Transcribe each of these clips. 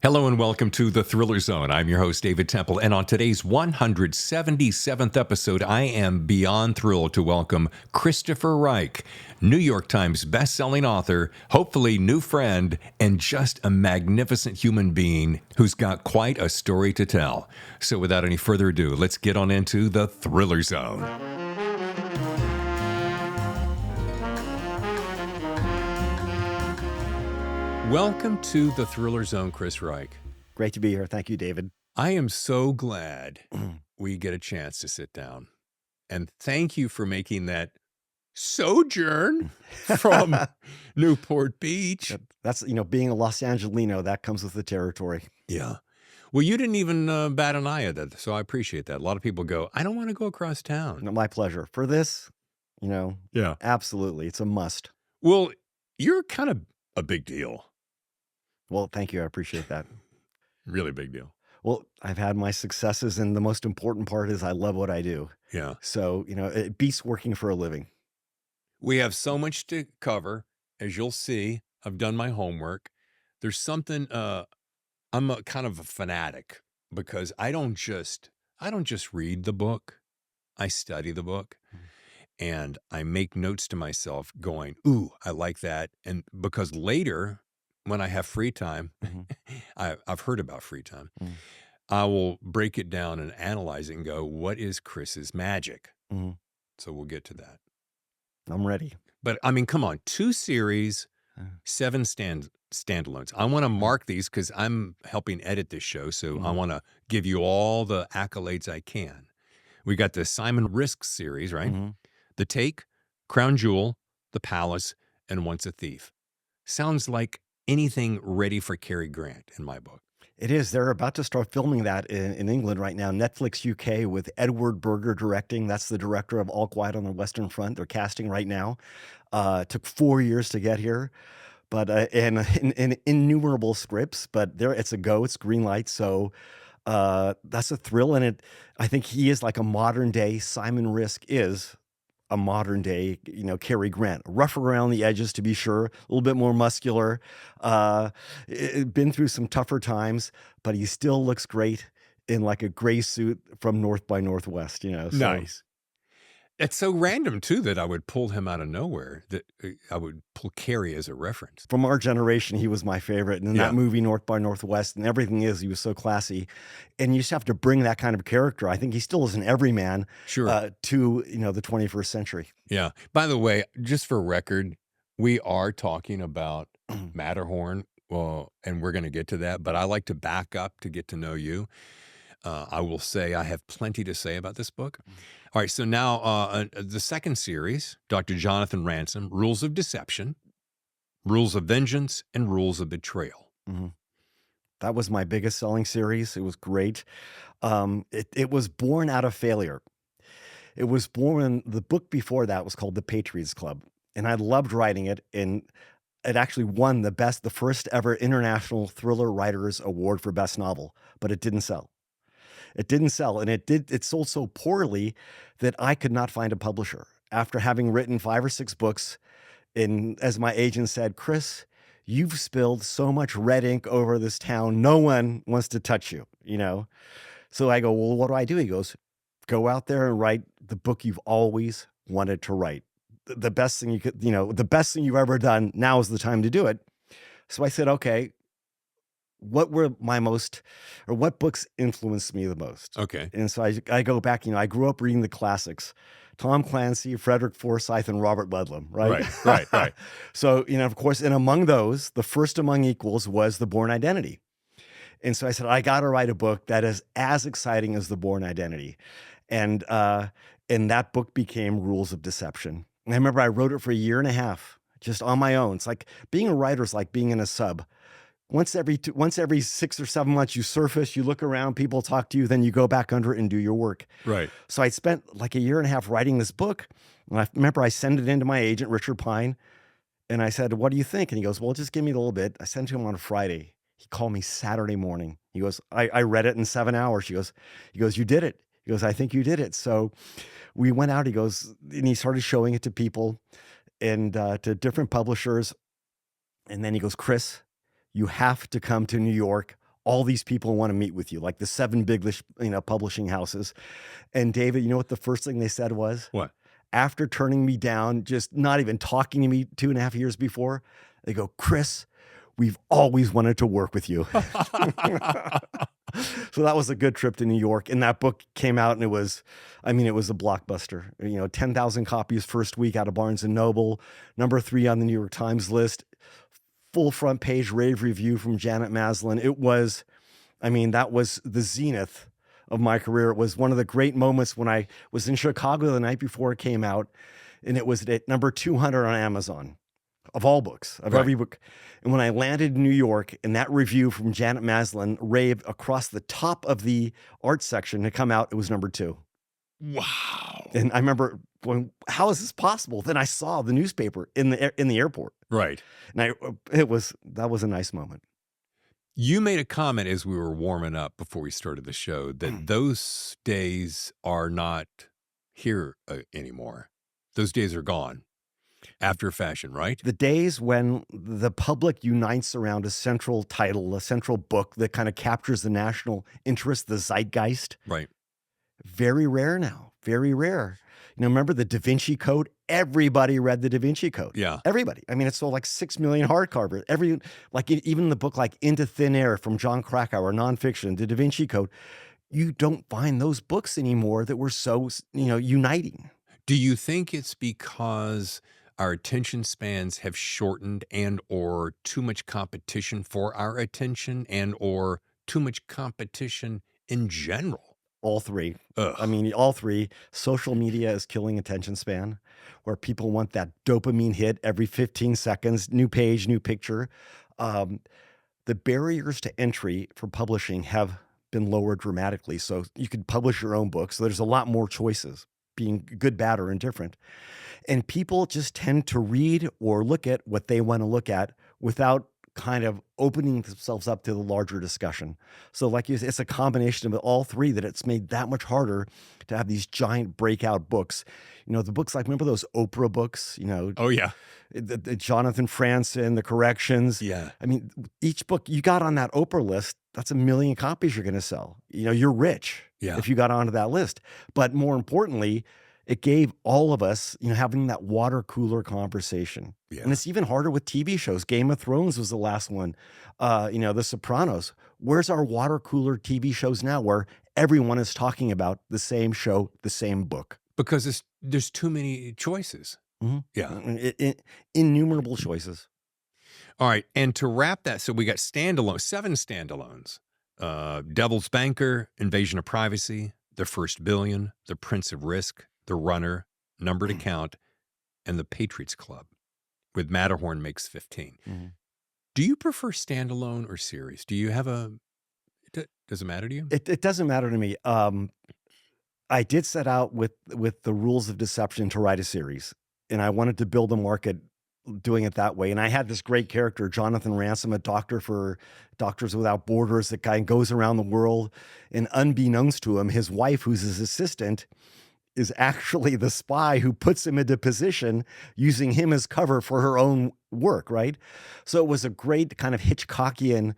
Hello and welcome to the Thriller Zone. I'm your host, David Temple, and on today's 177th episode, I am beyond thrilled to welcome Christopher Reich, New York Times bestselling author, hopefully new friend, and just a magnificent human being who's got quite a story to tell. So without any further ado, let's get on into the Thriller Zone. Welcome to the Thriller Zone, Chris Reich. Great to be here. Thank you, David. I am so glad we get a chance to sit down. And thank you for making that sojourn from Newport Beach. That's, being a Los Angelino, that comes with the territory. Yeah. Well, you didn't even bat an eye at that, so I appreciate that. A lot of people go, I don't want to go across town. No, my pleasure. For this, Yeah. absolutely. It's a must. Well, you're kind of a big deal. Well, thank you. I appreciate that. Really big deal. Well, I've had my successes, and the most important part is I love what I do. Yeah. So, it beats working for a living. We have so much to cover. As you'll see, I've done my homework. There's something, I'm a kind of a fanatic because I don't just read the book. I study the book and I make notes to myself going, ooh, I like that. And because later when I have free time, I've heard about free time, I will break it down and analyze it and go, what is Chris's magic? So we'll get to that. I'm ready. But I mean, come on, 2 series, 7 standalones. I want to mark these because I'm helping edit this show. So I want to give you all the accolades I can. We got the Simon Risk series, right? The Take, Crown Jewel, The Palace, and Once a Thief. Sounds like anything ready for Cary Grant in my book. It is. They're about to start filming that in England right now. Netflix UK with Edward Berger directing. That's the director of All Quiet on the Western Front. They're casting right now. Took 4 years to get here, but in innumerable scripts. But it's a go. It's green light. So that's a thrill, and I think he is like a modern day Simon Risk is. A modern day, Cary Grant, rougher around the edges to be sure, a little bit more muscular, been through some tougher times, but he still looks great in like a gray suit from North by Northwest, So. Nice. It's so random too that I would pull him out of nowhere, that I would pull Cary as a reference. From our generation, he was my favorite. And in that movie, North by Northwest, and everything he was so classy. And you just have to bring that kind of character. I think he still is an everyman to, the 21st century. Yeah. By the way, just for record, we are talking about Matterhorn. Well, and we're going to get to that, but I like to back up to get to know you. I will say I have plenty to say about this book. All right, so now the second series, Dr. Jonathan Ransom, Rules of Deception, Rules of Vengeance, and Rules of Betrayal. That was my biggest selling series. It was great. It was born out of failure. It was born, the book before that was called The Patriots Club, and I loved writing it, and it actually won the first ever International Thriller Writers Award for Best Novel, but it didn't sell. It didn't sell, and it sold so poorly that I could not find a publisher. After having written 5 or 6 books, and as my agent said, Chris, you've spilled so much red ink over this town, no one wants to touch you, So I go, well, what do? He goes, go out there and write the book you've always wanted to write. The best thing you could, the best thing you've ever done, now is the time to do it. So I said, okay, what books influenced me the most? Okay. And so I go back, I grew up reading the classics, Tom Clancy, Frederick Forsyth, and Robert Ludlum, right? Right. So, of course, and among those, the first among equals was The Bourne Identity. And so I said, I got to write a book that is as exciting as The Bourne Identity. And that book became Rules of Deception. And I remember I wrote it for 1.5 years, just on my own. It's like being a writer is like being in a sub. Once every 6 or 7 months, you surface, you look around, people talk to you, then you go back under it and do your work. Right. So I spent like 1.5 years writing this book. And I remember I sent it in to my agent, Richard Pine, and I said, what do you think? And he goes, well, just give me a little bit. I sent it to him on a Friday. He called me Saturday morning. He goes, I read it in 7 hours. He goes, you did it. He goes, I think you did it. So we went out, he goes, and he started showing it to people and to different publishers. And then he goes, Chris, you have to come to New York all these people want to meet with you, like the 7 big, publishing houses. And David, you know what the first thing they said was? What? After turning me down, just not even talking to me 2.5 years before, they go, "Chris, we've always wanted to work with you." So that was a good trip to New York. And that book came out and it was a blockbuster. 10,000 copies first week out of Barnes and Noble, number 3 on the New York Times list, full front page rave review from Janet Maslin. It was, that was the zenith of my career. It was one of the great moments when I was in Chicago the night before it came out, and it was at number 200 on Amazon of all books, of Right. every book. And when I landed in New York and that review from Janet Maslin raved across the top of the art section to come out, it was number 2. Wow. And I remember going, how is this possible? Then I saw the newspaper in the airport. Right. And that was a nice moment. You made a comment as we were warming up before we started the show that those days are not here anymore. Those days are gone after fashion, right? The days when the public unites around a central title, a central book that kind of captures the national interest, the zeitgeist, Right. very rare now, very rare. Remember the Da Vinci Code? Everybody read the Da Vinci Code. Yeah. Everybody. It sold like 6 million hardcovers. Even the book like Into Thin Air from John Krakauer, nonfiction, the Da Vinci Code. You don't find those books anymore that were so, uniting. Do you think it's because our attention spans have shortened and or too much competition for our attention and or too much competition in general? All three. Ugh. All three. Social media is killing attention span, where people want that dopamine hit every 15 seconds, new page, new picture. The barriers to entry for publishing have been lowered dramatically. So you could publish your own book. So there's a lot more choices, being good, bad, or indifferent. And people just tend to read or look at what they want to look at without kind of opening themselves up to the larger discussion. So like you said, it's a combination of all three that it's made that much harder to have these giant breakout books. The books like, remember those Oprah books, Oh, yeah. the Jonathan Franzen, the corrections. Yeah. Each book you got on that Oprah list, that's 1 million copies you're going to sell. You're rich Yeah. if you got onto that list. But more importantly, it gave all of us, having that water cooler conversation. Yeah. And it's even harder with TV shows. Game of Thrones was the last one. The Sopranos. Where's our water cooler TV shows now where everyone is talking about the same show, the same book? Because there's too many choices. Mhm. Yeah. Innumerable choices. All right. And to wrap that, so we got 7 standalones. Devil's Banker, Invasion of Privacy, The First Billion, The Prince of Risk, The Runner, Number to Count, and The Patriots Club, with Matterhorn makes 15. Mhm. Do you prefer standalone or series? Do you have does it matter to you? It doesn't matter to me. I did set out with the rules of deception to write a series, and I wanted to build a market doing it that way. And I had this great character, Jonathan Ransom, a doctor for Doctors Without Borders, that guy goes around the world, and unbeknownst to him, his wife, who's his assistant, is actually the spy who puts him into position using him as cover for her own work, right? So it was a great kind of Hitchcockian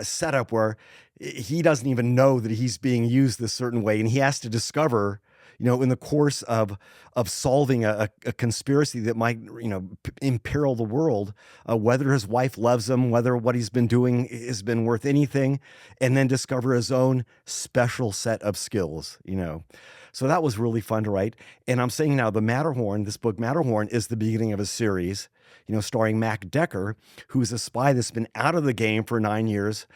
setup where he doesn't even know that he's being used this certain way, and he has to discover, in the course of solving a conspiracy that might, imperil the world, whether his wife loves him, whether what he's been doing has been worth anything, and then discover his own special set of skills, So that was really fun to write. And I'm saying now, this book Matterhorn, is the beginning of a series, starring Mac Decker, who's a spy that's been out of the game for 9 years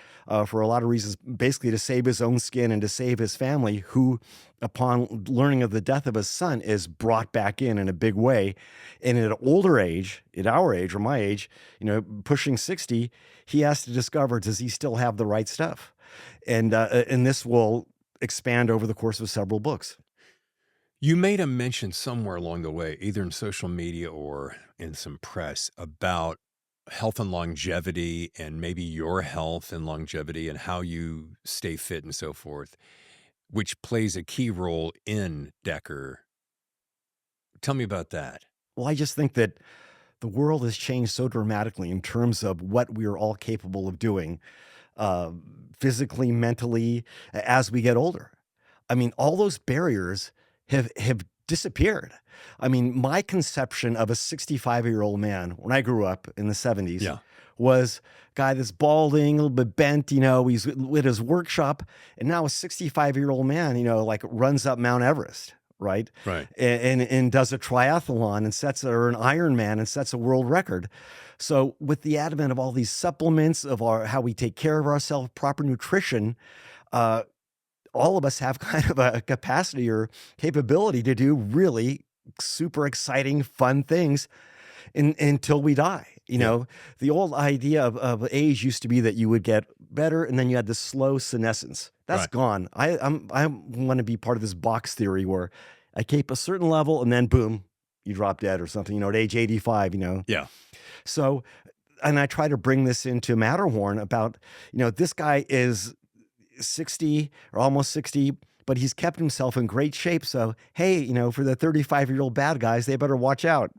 for a lot of reasons, basically to save his own skin and to save his family, who, upon learning of the death of his son, is brought back in a big way. And at an older age, at our age or my age, pushing 60, he has to discover, does he still have the right stuff? And this will expand over the course of several books. You made a mention somewhere along the way, either in social media or in some press, about health and longevity and maybe your health and longevity and how you stay fit and so forth, which plays a key role in Decker. Tell me about that. Well, I just think that the world has changed so dramatically in terms of what we are all capable of doing. physically, mentally, as we get older. I mean, all those barriers have disappeared. I mean, my conception of a 65-year-old man when I grew up in the 70s Yeah. was a guy that's balding, a little bit bent, he's with his workshop, and now a 65-year-old man, like runs up Mount Everest, right? Right. And does a triathlon and or an Ironman and sets a world record. So with the advent of all these supplements, of how we take care of ourselves, proper nutrition, uh, all of us have kind of a capacity or capability to do really super exciting, fun things until we die. Yeah. The old idea of age used to be that you would get better and then you had this slow senescence. That's Right. gone. I want to be part of this box theory where I keep a certain level and then boom, you drop dead or something, at age 85, Yeah. So, and I try to bring this into Matterhorn about, this guy is 60 or almost 60, but he's kept himself in great shape. So, hey, for the 35-year-old bad guys, they better watch out.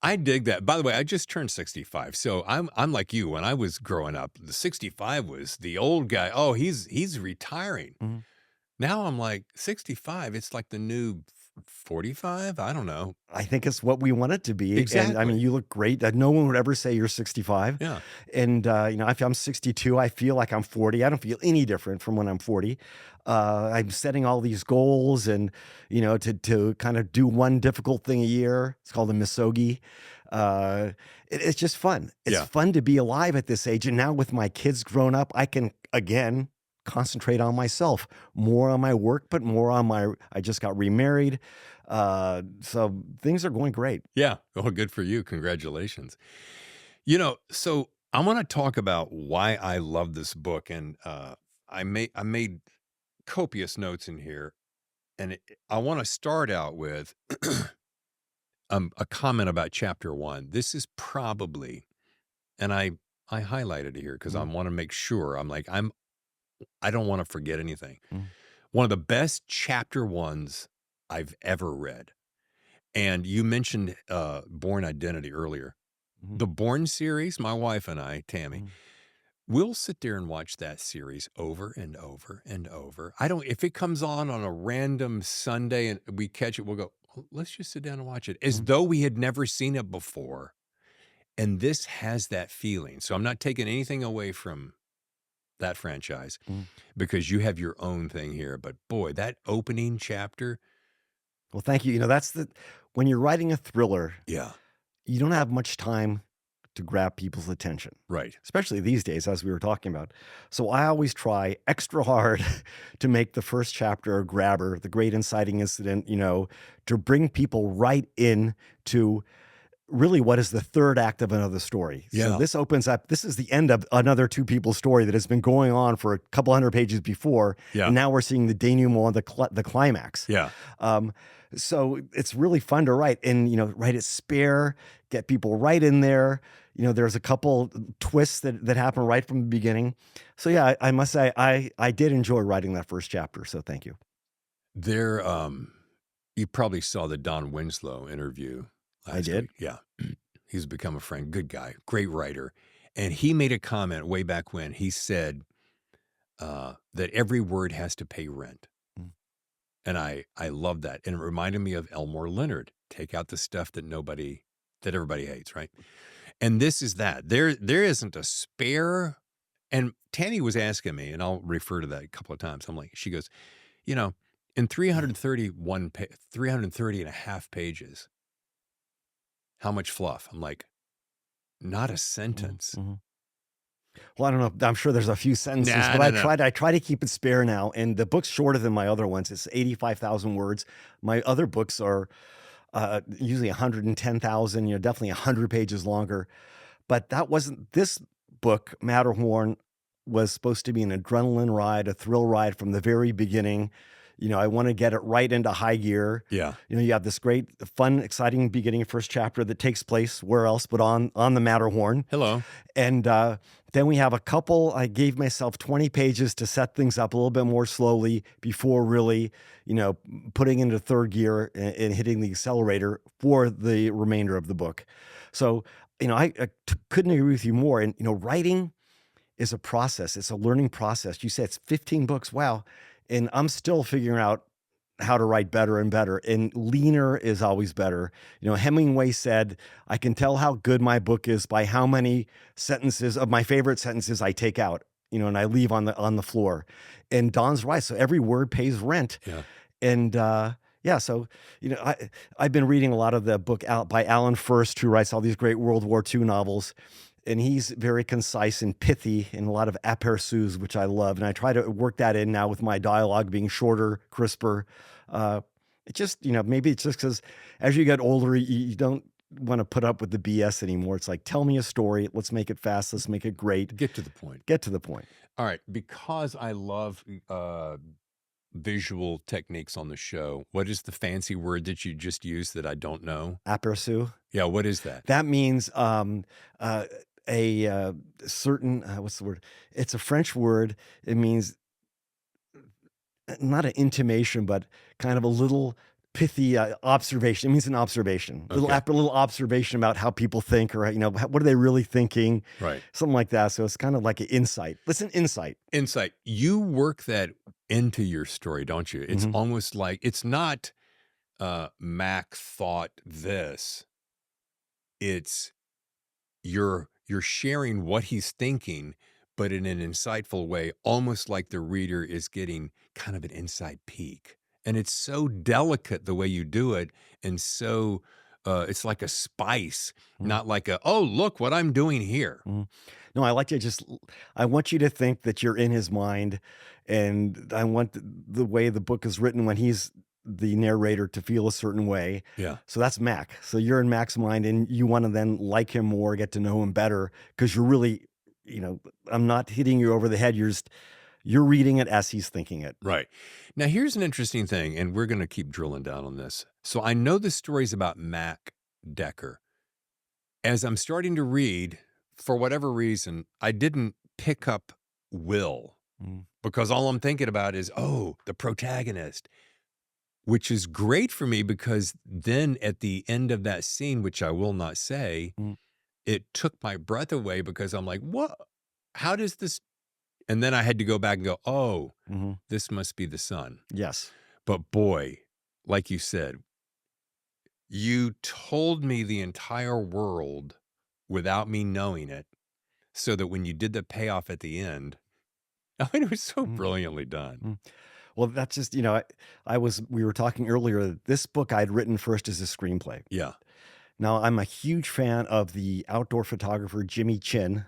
I dig that. By the way, I just turned 65. So I'm like you. When I was growing up, the 65 was the old guy. Oh, he's retiring. Mhm. Now I'm like 65. It's like the new 45. I don't know. I think it's what we want it to be. And I mean, Exactly. you look great. No one would ever say you're 65. Yeah. And, if I'm 62, I feel like I'm 40. I don't feel any different from when I'm 40. I'm setting all these goals and, to kind of do one difficult thing a year. It's called a misogi. It's just fun. It's Yeah. fun to be alive at this age. And now with my kids grown up, I can, again, concentrate on myself, more on my work, but more on I just got remarried. So things are going great. Yeah. Oh, good for you. Congratulations. So I want to talk about why I love this book. And I made copious notes in here. And I want to start out with a comment about chapter 1. This is probably, and I highlighted it here because I Mm, want to make sure I don't want to forget anything. mm, One of the best chapter 1s I've ever read. And you mentioned Born Identity earlier. mhm, The Born series, my wife and I, Tammy, mm, we'll sit there and watch that series over and over and over. I don't, if it comes on a random Sunday and we catch it, we'll go, "Oh, let's just sit down and watch it," as mm, though we had never seen it before. And this has that feeling. So I'm not taking anything away from that franchise mm. because you have your own thing here. But boy, that opening chapter, Well, thank you. When you're writing a thriller, yeah, you don't have much time to grab people's attention, right. especially these days, as we were talking about. So I always try extra hard to make the first chapter a grabber, the great inciting incident, to bring people right in to really what is the third act of another story. So Yeah, this opens up, this is the end of another two people's story that has been going on for a couple hundred pages before. yeah, And now we're seeing the denouement, the climax. yeah. Um, so it's really fun to write and, write it spare, get people right in there. There's a couple twists that happen right from the beginning. So yeah, I must say I did enjoy writing that first chapter. So thank you. There, you probably saw the Don Winslow interview I last did. week. Yeah. He's become a friend, good guy, great writer. And he made a comment way back when he said that every word has to pay rent. Mm, And I love that. And it reminded me of Elmore Leonard. Take out the stuff that everybody hates, right? And this is that. There isn't a spare. And Tanny was asking me, and I'll refer to that a couple of times. I'm like, she goes, you know, in 330 and a half pages, how much fluff? I'm like, not a mm, sentence. mhm. Well, I don't know. I'm sure there's a few sentences, Nah, but no, no. I try to keep it spare now. And the book's shorter than my other ones. It's 85,000 words. My other books are usually 110,000, definitely 100 pages longer. But that wasn't this book. Matterhorn was supposed to be an adrenaline ride, a thrill ride from the very beginning. I want to get it right into high gear. Yeah. You have this great, fun, exciting beginning first chapter that takes place where else but on the Matterhorn. Hello. And then we have a couple. I gave myself 20 pages to set things up a little bit more slowly before really, putting into third gear and hitting the accelerator for the remainder of the book. So, couldn't agree with you more. And, writing is a process. It's a learning process. You said it's 15 books. Wow. And I'm still figuring out how to write better and better. And leaner is always better. You know, Hemingway said, I can tell how good my book is by how many sentences of my favorite sentences I take out, you know, and I leave on the floor. And Don's right. So every word pays rent. Yeah. And yeah, so you know, I've been reading a lot of the book out by Alan First, who writes all these great World War II novels, and he's very concise and pithy and a lot of aperçus, which I love. And I try to work that in now with my dialogue being shorter, crisper. Uh, it just, you know, maybe it's just because as you get older, you don't want to put up with the BS anymore. It's like, tell me a story. Let's make it fast. Let's make it great. Get to the point. Get to the point. All right. Because I love visual techniques on the show, what is the fancy word that you just used that I don't know? Aperçu. Yeah. What is that? That means certain what's the word? It's a French word. It means not an intimation, but kind of a little pithy observation. It means an observation, Okay. little observation about how people think, or you know, what are they really thinking, Right. something like that. So it's kind of like an insight. It's an insight. Insight. You work that into your story, don't you? It's Mhm. almost like it's not Mac thought this. It's you're sharing what he's thinking, but in an insightful way, almost like the reader is getting kind of an inside peek. And it's so delicate the way you do it, and so it's like a spice, Mhm. not like a, oh, look what I'm doing here. Mhm. No, I like to just, I want you to think that you're in his mind. And I want the way the book is written when he's the narrator to feel a certain way. Yeah. So that's Mac. So you're in Mac's mind and you want to then like him more, get to know him better because you're really, you know, I'm not hitting you over the head. You're reading it as he's thinking it. Right. Now, here's an interesting thing, and we're going to keep drilling down on this. So I know the story's about Mac Decker. As I'm starting to read, for whatever reason, I didn't pick up Will Mm, because all I'm thinking about is, oh, the protagonist, which is great for me because then at the end of that scene, which I will not say, mm, it took my breath away because I'm like, what? How does this? And then I had to go back and go, oh, mhm. this must be the son. Yes. But boy, like you said, you told me the entire world without me knowing it, so that when you did the payoff at the end, I mean, it was so Mm, brilliantly done. mm. Well, that's just, you know, we were talking earlier, this book I'd written first as a screenplay. Yeah. Now, I'm a huge fan of the outdoor photographer Jimmy Chin,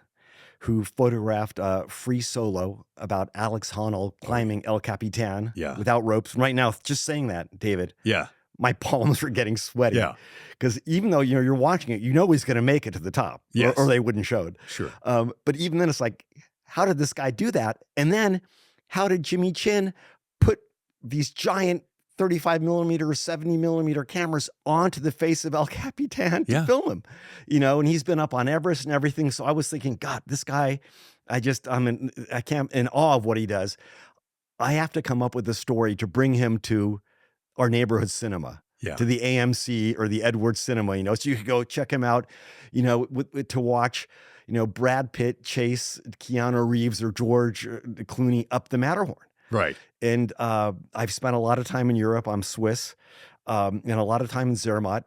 who photographed Free Solo about Alex Honnold Oh, climbing El Capitan yeah. without ropes. Right now, just saying that, David, Yeah. my palms are getting sweaty Yeah. because even though, you know, you're watching it, you know he's going to make it to the top, or Yes. they wouldn't show it. Sure. But even then, it's like, how did this guy do that? And then, how did Jimmy Chin put these giant 35 millimeter, 70 millimeter cameras onto the face of El Capitan to Yeah. film him? You know, and he's been up on Everest and everything. So I was thinking, God, this guy, I can't in awe of what he does. I have to come up with a story to bring him to our neighborhood cinema, Yeah. to the AMC or the Edwards Cinema, you know, so you could go check him out, you know, to watch, you know, Brad Pitt chase Keanu Reeves or George Clooney up the Matterhorn. Right. And I've spent a lot of time in Europe. I'm Swiss, and a lot of time in Zermatt.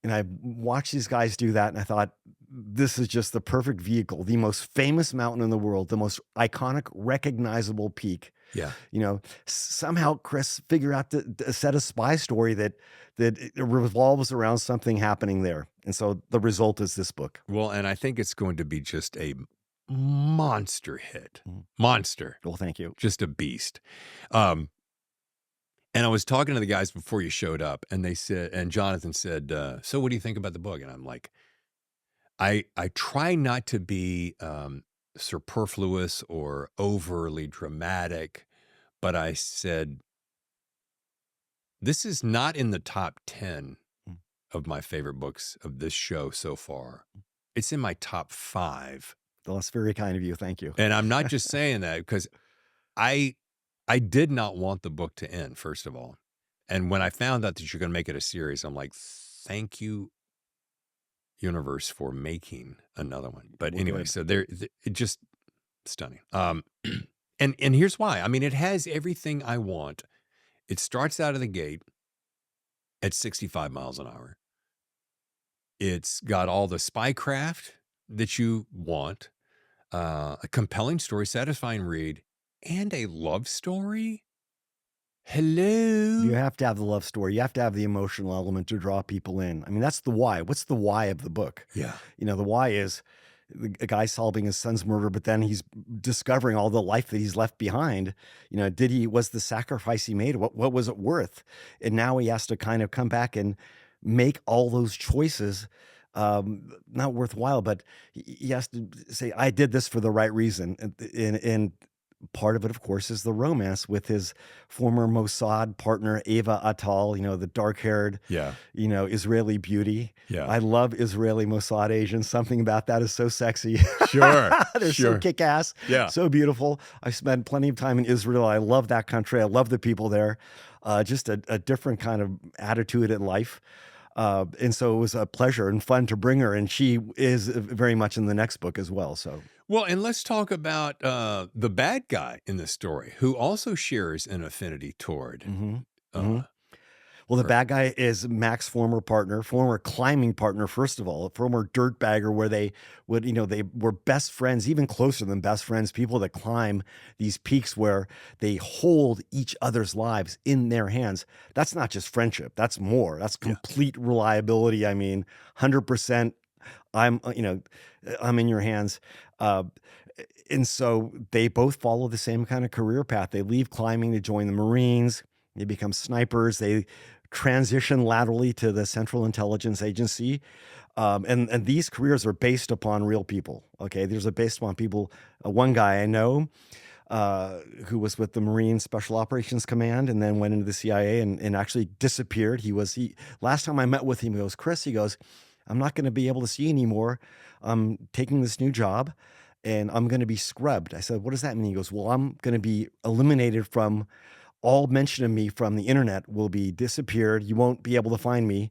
And I watched these guys do that, and I thought, this is just the perfect vehicle, the most famous mountain in the world, the most iconic, recognizable peak. Yeah. You know, somehow Chris figure out to set a spy story that it revolves around something happening there. And so the result is this book. Well, and I think it's going to be just a monster hit. Mhm. Monster. Well, thank you. Just a beast. Um, and I was talking to the guys before you showed up, and they said, and Jonathan said, so what do you think about the book? And I'm like, I try not to be superfluous or overly dramatic, but I said, this is not in the top 10 Mm. of my favorite books of this show so far. It's in my top 5. Well, that's very kind of you. Thank you. And I'm not just saying that because I I did not want the book to end, first of all. And when I found out that you're going to make it a series, I'm like, thank you, universe, for making another one. But Well, anyway, good. so it just stunning. And here's why. I mean, it has everything I want. It starts out of the gate at 65 miles an hour. It's got all the spycraft that you want, a compelling story, satisfying read, and a love story. You Hello. have to have the love story. You have to have the emotional element to draw people in. I mean, that's the why. What's the why of the book? Yeah. The why is a guy solving his son's murder, but then he's discovering all the life that he's left behind. Was the sacrifice he made, what was it worth? And now he has to kind of come back and make all those choices, not worthwhile, but he has to say, I did this for the right reason. And part of it, of course, is the romance with his former Mossad partner, Ava Attal, the dark-haired, Yeah. Israeli beauty. Yeah. I love Israeli Mossad agents. Something about that is so sexy. Sure. They're so kick-ass, Yeah. so beautiful. I spent plenty of time in Israel. I love that country. I love the people there. Just a different kind of attitude in life. And so it was a pleasure and fun to bring her. And she is very much in the next book as well. So, Well, and let's talk about the bad guy in the story who also shares an affinity toward. well, the bad guy is Mac's former partner, former climbing partner, first of all, former dirtbagger, where they were best friends, even closer than best friends, people that climb these peaks where they hold each other's lives in their hands. That's not just friendship. That's more. That's complete reliability. I mean, 100%. I'm in your hands. And so they both follow the same kind of career path. They leave climbing to join the Marines. They become snipers. They transition laterally to the Central Intelligence Agency. And these careers are based upon real people. Okay. These are based upon people. One guy I know, who was with the Marine Special Operations Command and then went into the CIA and actually disappeared. Last time I met with him, he goes, Chris, he goes, I'm not going to be able to see you anymore. I'm taking this new job and I'm going to be scrubbed. I said, what does that mean? He goes, well, I'm going to be eliminated from all mention of me from the internet will be disappeared. You won't be able to find me.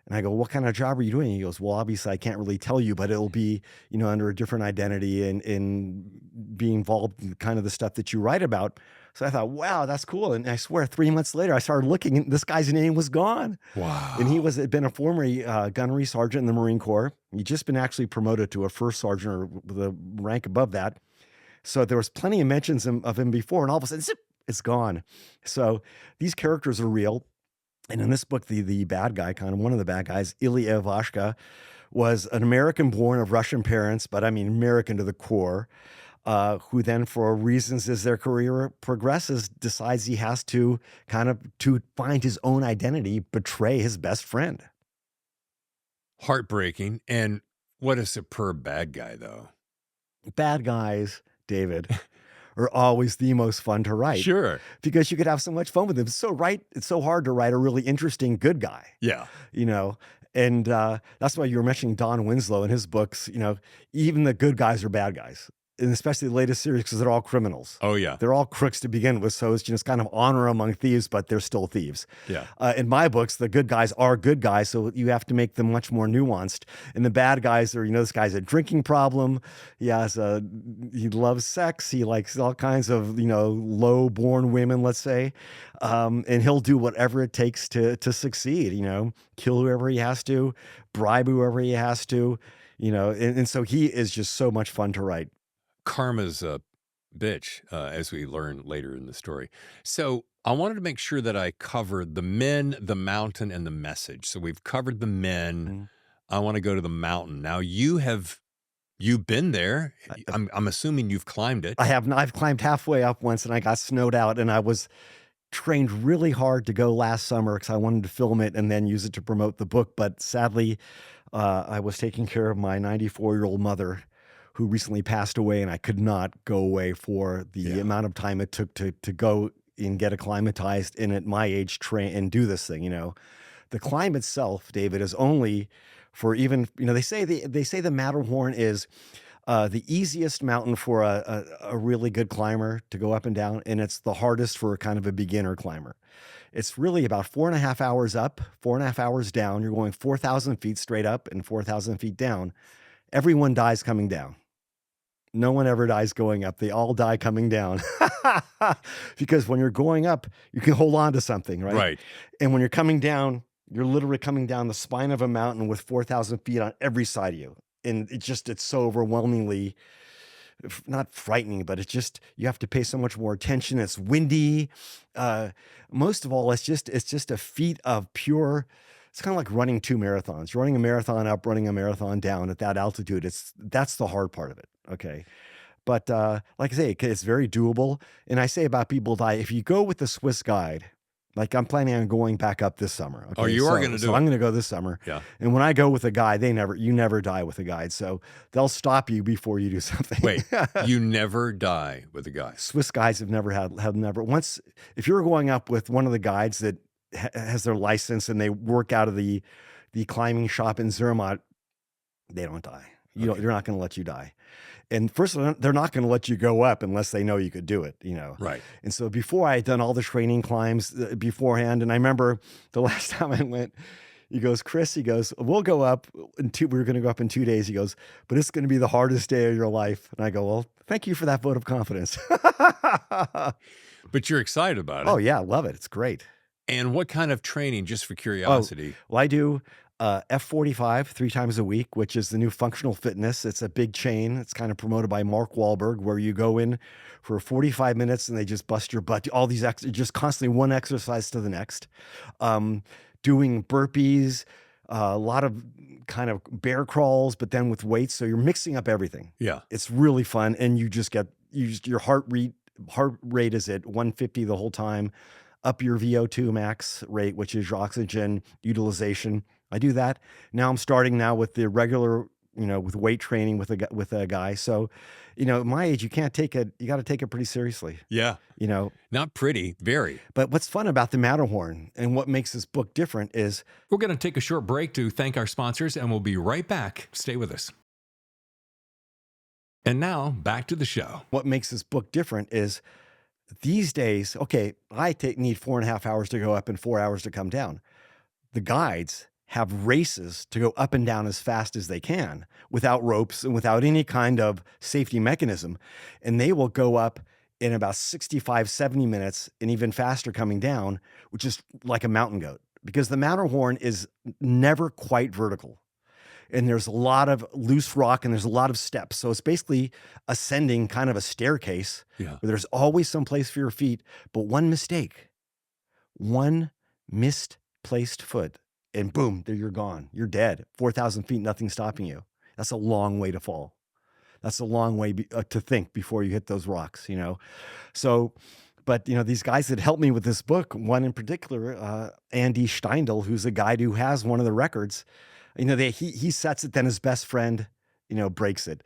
And I go, what kind of job are you doing? He goes, well, obviously I can't really tell you, but it'll be, under a different identity and be involved in kind of the stuff that you write about. So I thought, wow, that's cool. And I swear 3 months later, I started looking and this guy's name was gone. Wow. And he had been a former gunnery sergeant in the Marine Corps. He'd just been actually promoted to a first sergeant or with a rank above that. So there was plenty of mentions of him before, and all of a sudden, zip, it's gone. So these characters are real. And in this book, the bad guy, kind of one of the bad guys, Ilya Ivashka, was an American born of Russian parents, but I mean American to the core, who then, for reasons as their career progresses, decides he has to to find his own identity, betray his best friend. Heartbreaking. And what a superb bad guy, though. Bad guys, David, are always the most fun to write. Sure. Because you could have so much fun with them. It's so hard to write a really interesting good guy. Yeah. And that's why you were mentioning Don Winslow in his books. Even the good guys are bad guys. And especially the latest series, because they're all criminals. Oh, yeah. They're all crooks to begin with. So it's just kind of honor among thieves, but they're still thieves. Yeah. In my books, the good guys are good guys. So you have to make them much more nuanced. And the bad guys are, this guy's a drinking problem. He loves sex. He likes all kinds of, low-born women, let's say. And he'll do whatever it takes to succeed, kill whoever he has to, bribe whoever he has to, and so he is just so much fun to write. Karma's a bitch, as we learn later in the story. So I wanted to make sure that I covered the men, the mountain, and the message. So we've covered the men. Mm-hmm. I want to go to the mountain. Now you've been there. I'm assuming you've climbed it. I have not. I've climbed halfway up once and I got snowed out, and I was trained really hard to go last summer because I wanted to film it and then use it to promote the book. But sadly, I was taking care of my 94-year-old mother, who recently passed away, and I could not go away for the amount of time it took to go and get acclimatized and at my age train and do this thing. The climb itself, David, is only for even, they say the Matterhorn is the easiest mountain for a really good climber to go up and down, and it's the hardest for kind of a beginner climber. It's really about 4.5 hours up, 4.5 hours down. You're going 4,000 feet straight up and 4,000 feet down. Everyone dies coming down. No one ever dies going up. They all die coming down. Because when you're going up, you can hold on to something, right? Right. And when you're coming down, you're literally coming down the spine of a mountain with 4,000 feet on every side of you. And it's so overwhelmingly not frightening, but it's just, you have to pay so much more attention. It's windy. Uh, Most of all, it's just a feat of pure. It's kind of like running two marathons. You're running a marathon up, running a marathon down at that altitude. That's the hard part of it. Okay. But like I say, it's very doable. And I say about people die, if you go with the Swiss guide, like I'm planning on going back up this summer. Oh, Okay. you are gonna do I'm it. going to go this summer. Yeah. And when I go with a guide, you never die with a guide. So they'll stop you before you do something. Wait, you never die with a guy. Swiss guides have never once. If you're going up with one of the guides that has their license and they work out of the climbing shop in Zermatt, they don't die. Okay. They're not going to let you die. And first of all, they're not going to let you go up unless they know you could do it, Right. And so before I had done all the training climbs beforehand, and I remember the last time I went, he goes, Chris, he goes, we'll go up we're going to go up in 2 days. He goes, but it's going to be the hardest day of your life. And I go, well, thank you for that vote of confidence. But you're excited about it. Oh yeah, I love it. It's great. And what kind of training, just for curiosity? Well, I do F45 3 times a week, which is the new functional fitness. It's a big chain. It's kind of promoted by Mark Wahlberg, where you go in for 45 minutes and they just bust your butt. All these just constantly one exercise to the next. Doing burpees, a lot of kind of bear crawls, but then with weights. So you're mixing up everything. Yeah. It's really fun, and your heart rate is at 150 the whole time. Up your VO2 max rate, which is your oxygen utilization. I do that. Now I'm starting now with the regular, with weight training with a guy. So, at my age, you got to take it pretty seriously. Yeah. Not pretty, very. But what's fun about the Matterhorn and what makes this book different is We're going to take a short break to thank our sponsors, and we'll be right back. Stay with us. And now, back to the show. what makes this book different is these days, okay, need 4.5 hours to go up and 4 hours to come down. The guides have races to go up and down as fast as they can without ropes and without any kind of safety mechanism. And they will go up in about 65, 70 minutes and even faster coming down, which is like a mountain goat, because the Matterhorn is never quite vertical. And there's a lot of loose rock and there's a lot of steps. So it's basically ascending kind of a staircase Yeah. where there's always some place for your feet. But one mistake, one misplaced foot, and boom, there you're gone. You're dead. 4,000 feet, nothing stopping you. That's a long way to fall. That's a long way to think before you hit those rocks, So, but, these guys that helped me with this book, one in particular, Andy Steindl, who's a guy who has one of the records, he sets it, then his best friend, breaks it.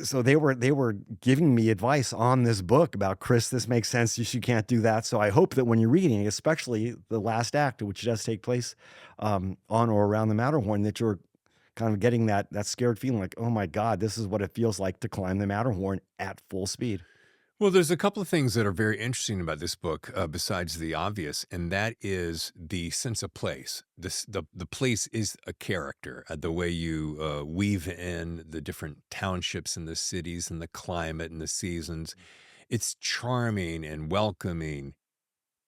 So they were giving me advice on this book about, Chris, this makes sense. You can't do that. So I hope that when you're reading, especially the last act, which does take place on or around the Matterhorn, that you're kind of getting that scared feeling like, oh my God, this is what it feels like to climb the Matterhorn at full speed. Well, there's a couple of things that are very interesting about this book, besides the obvious, and that is the sense of place. The place is a character. The way you weave in the different townships and the cities and the climate and the seasons, it's charming and welcoming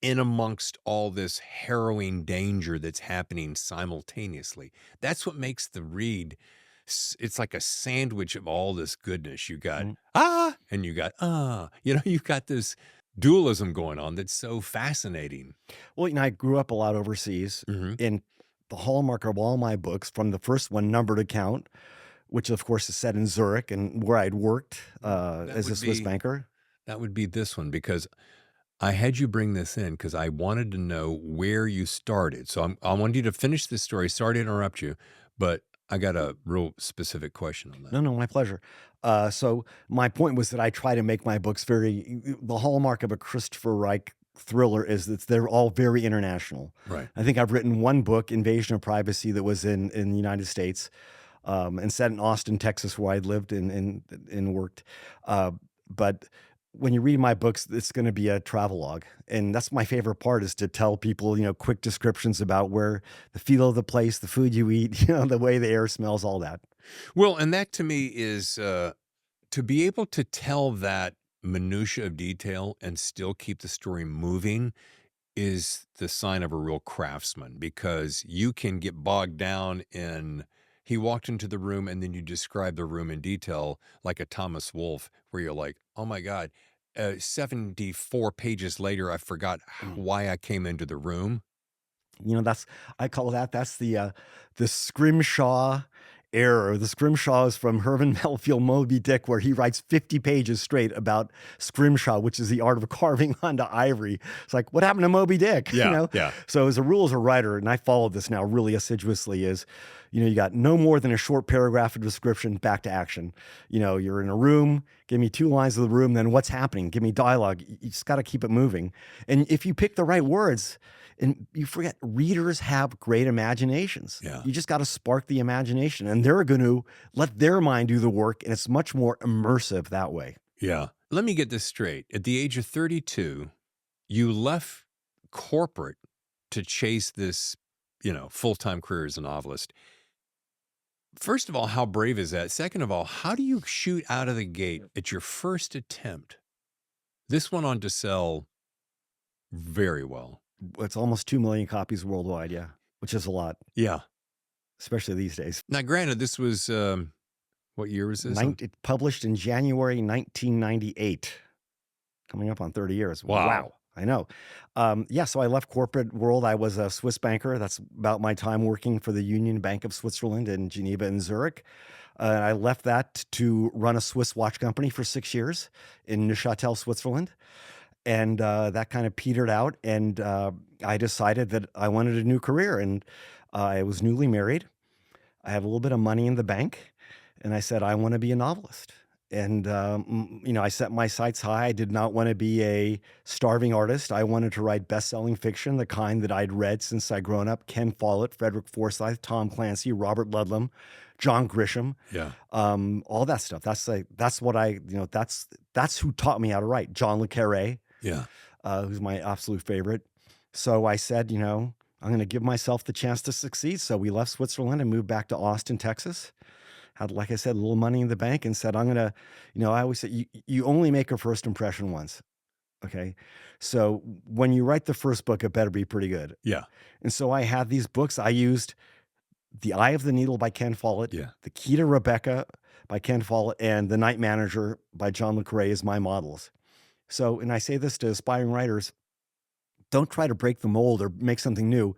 in amongst all this harrowing danger that's happening simultaneously. That's what makes the read. It's like a sandwich of all this goodness. You got and you got you've got this dualism going on that's so fascinating. Well, I grew up a lot overseas, and the hallmark of all my books, from the first one, Numbered Account, which of course is set in Zurich and where I'd worked as a Swiss banker. That would be this one, because I had you bring this in because I wanted to know where you started. So I wanted you to finish this story. Sorry to interrupt you, but I got a real specific question on that. No, my pleasure. So my point was that I try to make my books the hallmark of a Christopher Reich thriller is that they're all very international. Right. I think I've written one book, Invasion of Privacy, that was in the United States, and set in Austin, Texas, where I lived and worked. But when you read my books, it's going to be a travelogue. And that's my favorite part, is to tell people, quick descriptions about where the feel of the place, the food you eat, the way the air smells, all that. Well, and that to me is to be able to tell that minutia of detail and still keep the story moving is the sign of a real craftsman, because you can get bogged down in he walked into the room and then you describe the room in detail like a Thomas Wolfe, where you're like, oh my God, 74 pages later, I forgot why I came into the room. You know, I call that's the Scrimshaw error. The Scrimshaw is from Herman Melville Moby Dick, where he writes 50 pages straight about Scrimshaw, which is the art of carving onto ivory. It's like, what happened to Moby Dick? You Yeah, know? yeah. So as a rule as a writer, and I follow this now really assiduously, is, you know, you got no more than a short paragraph of description, back to action. You know, you're in a room, give me 2 lines of the room, then what's happening? Give me dialogue. You just got to keep it moving. And if you pick the right words, and you forget, readers have great imaginations. Yeah. You just got to spark the imagination, and they're going to let their mind do the work, and it's much more immersive that way. Yeah. Let me get this straight. At the age of 32, you left corporate to chase this, full-time career as a novelist. First of all, how brave is that? Second of all, how do you shoot out of the gate at your first attempt? This went on to sell very well. It's almost 2 million copies worldwide, yeah, which is a lot, Yeah. especially these days. Now, granted, this was, what year was this? It published in January 1998, coming up on 30 years. Wow. I know. Yeah, so I left corporate world. I was a Swiss banker. That's about my time working for the Union Bank of Switzerland in Geneva and Zurich. I left that to run a Swiss watch company for 6 years in Neuchâtel, Switzerland. And that kind of petered out. And I decided that I wanted a new career. And I was newly married. I had a little bit of money in the bank. And I said, I want to be a novelist. And, I set my sights high. I did not want to be a starving artist. I wanted to write best-selling fiction, the kind that I'd read since I'd grown up. Ken Follett, Frederick Forsyth, Tom Clancy, Robert Ludlum, John Grisham. Yeah. All that stuff. That's what that's who taught me how to write. John le Carré. Yeah. Who's my absolute favorite. So I said, I'm going to give myself the chance to succeed. So we left Switzerland and moved back to Austin, Texas. Had, like I said, a little money in the bank, and said, I'm going to, I always say, you only make a first impression once. Okay. So when you write the first book, it better be pretty good. Yeah. And so I had these books. I used The Eye of the Needle by Ken Follett, Yeah. The Key to Rebecca by Ken Follett, and The Night Manager by John le Carré as my models. So, and I say this to aspiring writers, don't try to break the mold or make something new.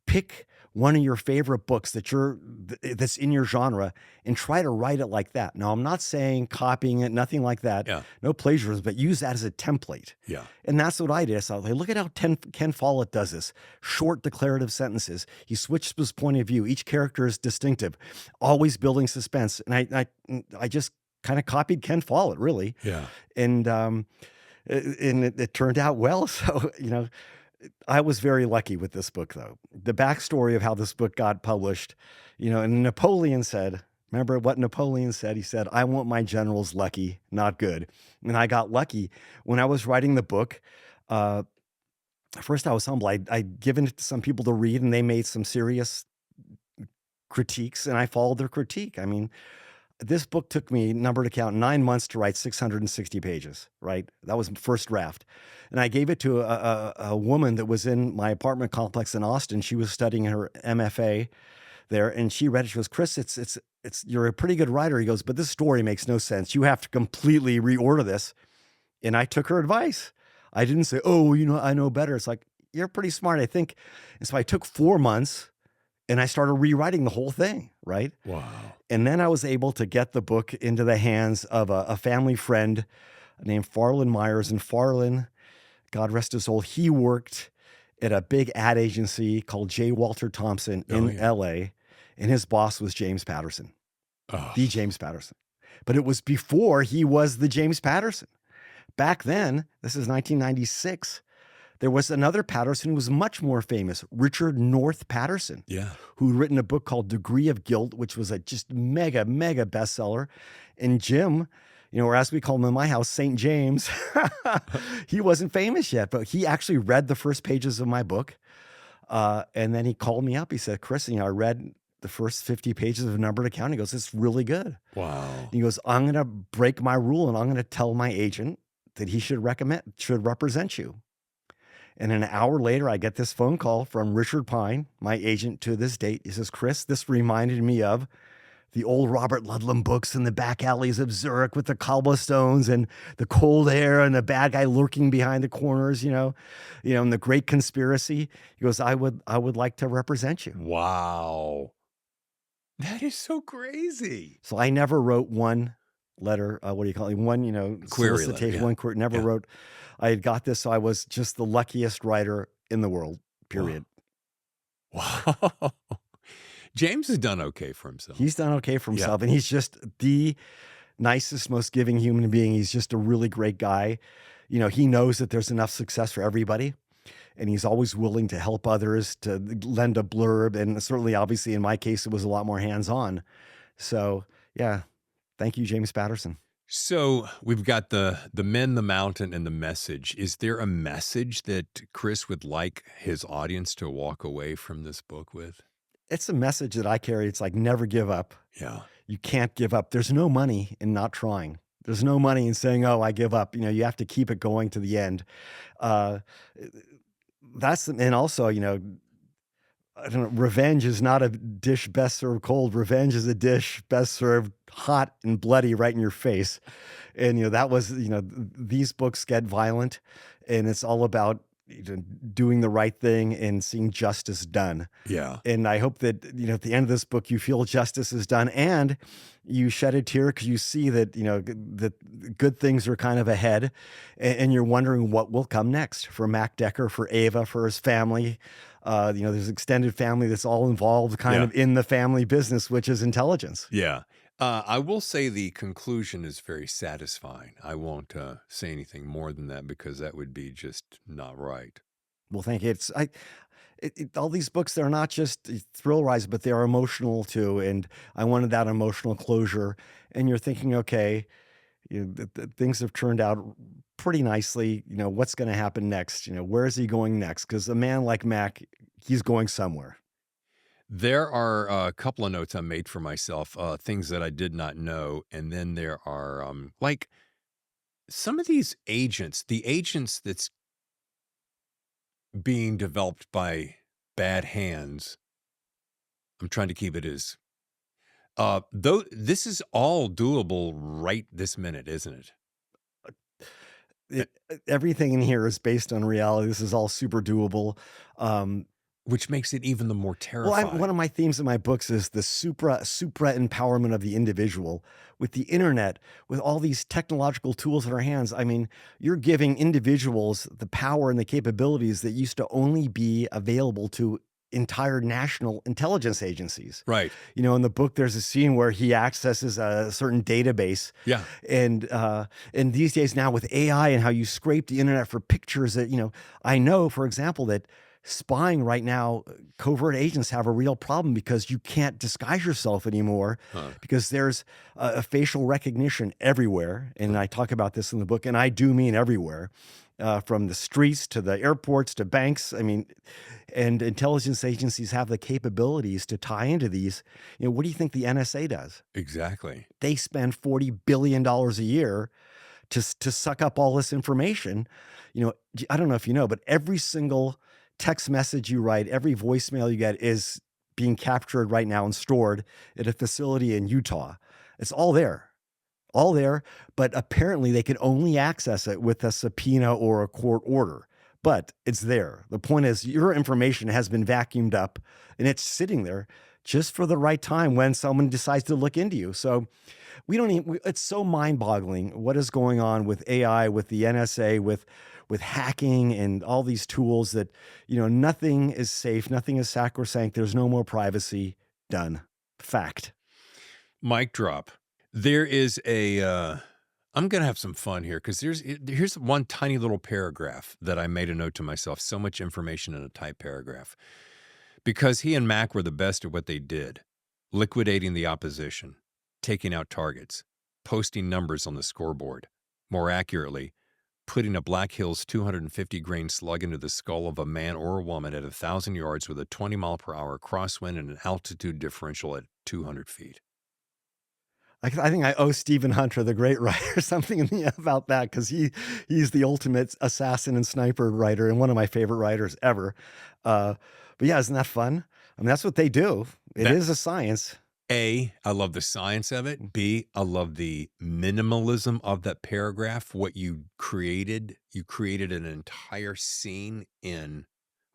Pick one of your favorite books that's in your genre and try to write it like that. Now, I'm not saying copying it, nothing like that. Yeah. No plagiarism, but use that as a template. Yeah. And that's what I did. So look at how Ken Follett does this. Short declarative sentences. He switches his point of view. Each character is distinctive, always building suspense. And I just kind of copied Ken Follett, really. Yeah. And it turned out well. So, I was very lucky with this book, though. The backstory of how this book got published, and Napoleon said, remember what Napoleon said? He said, I want my generals lucky, not good. And I got lucky. When I was writing the book, first I was humble. I'd given it to some people to read, and they made some serious critiques, and I followed their critique. I mean, this book took me, number to count, 9 months to write 660 pages, right? That was first draft. And I gave it to a woman that was in my apartment complex in Austin. She was studying her MFA there, and she read it. She goes, Chris, you're a pretty good writer. He goes, but this story makes no sense. You have to completely reorder this. And I took her advice. I didn't say, oh, I know better. It's like, you're pretty smart, I think. And so I took 4 months, and I started rewriting the whole thing, right? Wow. And then I was able to get the book into the hands of a family friend named Farland Myers. And Farland, God rest his soul, he worked at a big ad agency called J. Walter Thompson in LA. And his boss was James Patterson, the James Patterson. But it was before he was the James Patterson. Back then, this is 1996, there was another Patterson who was much more famous, Richard North Patterson, who'd written a book called Degree of Guilt, which was a just mega, mega bestseller. And Jim, or as we call him in my house, St. James, he wasn't famous yet, but he actually read the first pages of my book. And then he called me up. He said, Chris, I read the first 50 pages of numbered account. He goes, it's really good. Wow. He goes, I'm going to break my rule and I'm going to tell my agent that he should represent you. And an hour later, I get this phone call from Richard Pine, my agent to this date. He says, Chris, this reminded me of the old Robert Ludlum books in the back alleys of Zurich with the cobblestones and the cold air and the bad guy lurking behind the corners, and the great conspiracy. He goes, I would like to represent you. Wow. That is so crazy. So I never wrote one letter, what do you call it? One, Query letter, solicitation, yeah. one query, never Yeah. wrote. I had got this, so I was just the luckiest writer in the world, period. Wow. James has done okay for himself. He's done okay for himself, and he's just the nicest, most giving human being. He's just a really great guy. He knows that there's enough success for everybody, and he's always willing to help others, to lend a blurb, and certainly, obviously, in my case, it was a lot more hands-on. So, yeah, thank you, James Patterson. So we've got the men, the mountain, and the message. Is there a message that Chris would like his audience to walk away from this book with? It's a message that I carry. It's like, never give up. Yeah. You can't give up. There's no money in not trying. There's no money in saying, oh, I give up. You have to keep it going to the end. And also, I don't know, revenge is not a dish best served cold. Revenge is a dish best served hot and bloody right in your face. And, that was, these books get violent, and it's all about doing the right thing and seeing justice done. Yeah. And I hope that, at the end of this book, you feel justice is done and you shed a tear because you see that, that good things are kind of ahead, and you're wondering what will come next for Mac Decker, for Ava, for his family. There's extended family that's all involved kind of in the family business, which is intelligence. Yeah. I will say the conclusion is very satisfying. I won't say anything more than that because that would be just not right. Well, thank you. All these books, they're not just thrill rides, but they are emotional too. And I wanted that emotional closure. And you're thinking, okay, things have turned out pretty nicely. What's going to happen next? Where is he going next? Because a man like Mac, he's going somewhere. There are a couple of notes I made for myself, things that I did not know. And then there are like some of these agents, the agents that's being developed by bad hands. I'm trying to keep it as, though this is all doable right this minute, isn't it? Everything in here is based on reality. This is all super doable. Which makes it even the more terrifying. Well, one of my themes in my books is the supra empowerment of the individual. With the internet, with all these technological tools in our hands, I mean, you're giving individuals the power and the capabilities that used to only be available to entire national intelligence agencies. Right. In the book, there's a scene where he accesses a certain database. Yeah. And these days now with AI and how you scrape the internet for pictures that, I know, for example, that spying right now, covert agents have a real problem because you can't disguise yourself anymore because there's a facial recognition everywhere. And I talk about this in the book, and I do mean everywhere, from the streets to the airports to banks. I mean, and intelligence agencies have the capabilities to tie into these. What do you think the NSA does? Exactly. They spend $40 billion a year to suck up all this information. I don't know if you know, but every single text message you write, every voicemail you get is being captured right now and stored at a facility in Utah. It's all there, but apparently they can only access it with a subpoena or a court order, but it's there. The point is your information has been vacuumed up and it's sitting there just for the right time when someone decides to look into you. So it's so mind-boggling what is going on with AI, with the NSA, with hacking and all these tools that, nothing is safe, nothing is sacrosanct. There's no more privacy. Done. Fact. Mic drop. There is I'm going to have some fun here because here's one tiny little paragraph that I made a note to myself. So much information in a tight paragraph. Because he and Mac were the best at what they did, liquidating the opposition, taking out targets, posting numbers on the scoreboard, more accurately, putting a Black Hills 250 grain slug into the skull of a man or a woman at 1,000 yards with a 20-mile-per-hour crosswind and an altitude differential at 200 feet. I think I owe Stephen Hunter, the great writer, something about that, because he's the ultimate assassin and sniper writer and one of my favorite writers ever. But yeah, isn't that fun? I mean, that's what they do. It is a science. A, I love the science of it. B, I love the minimalism of that paragraph. What you created an entire scene in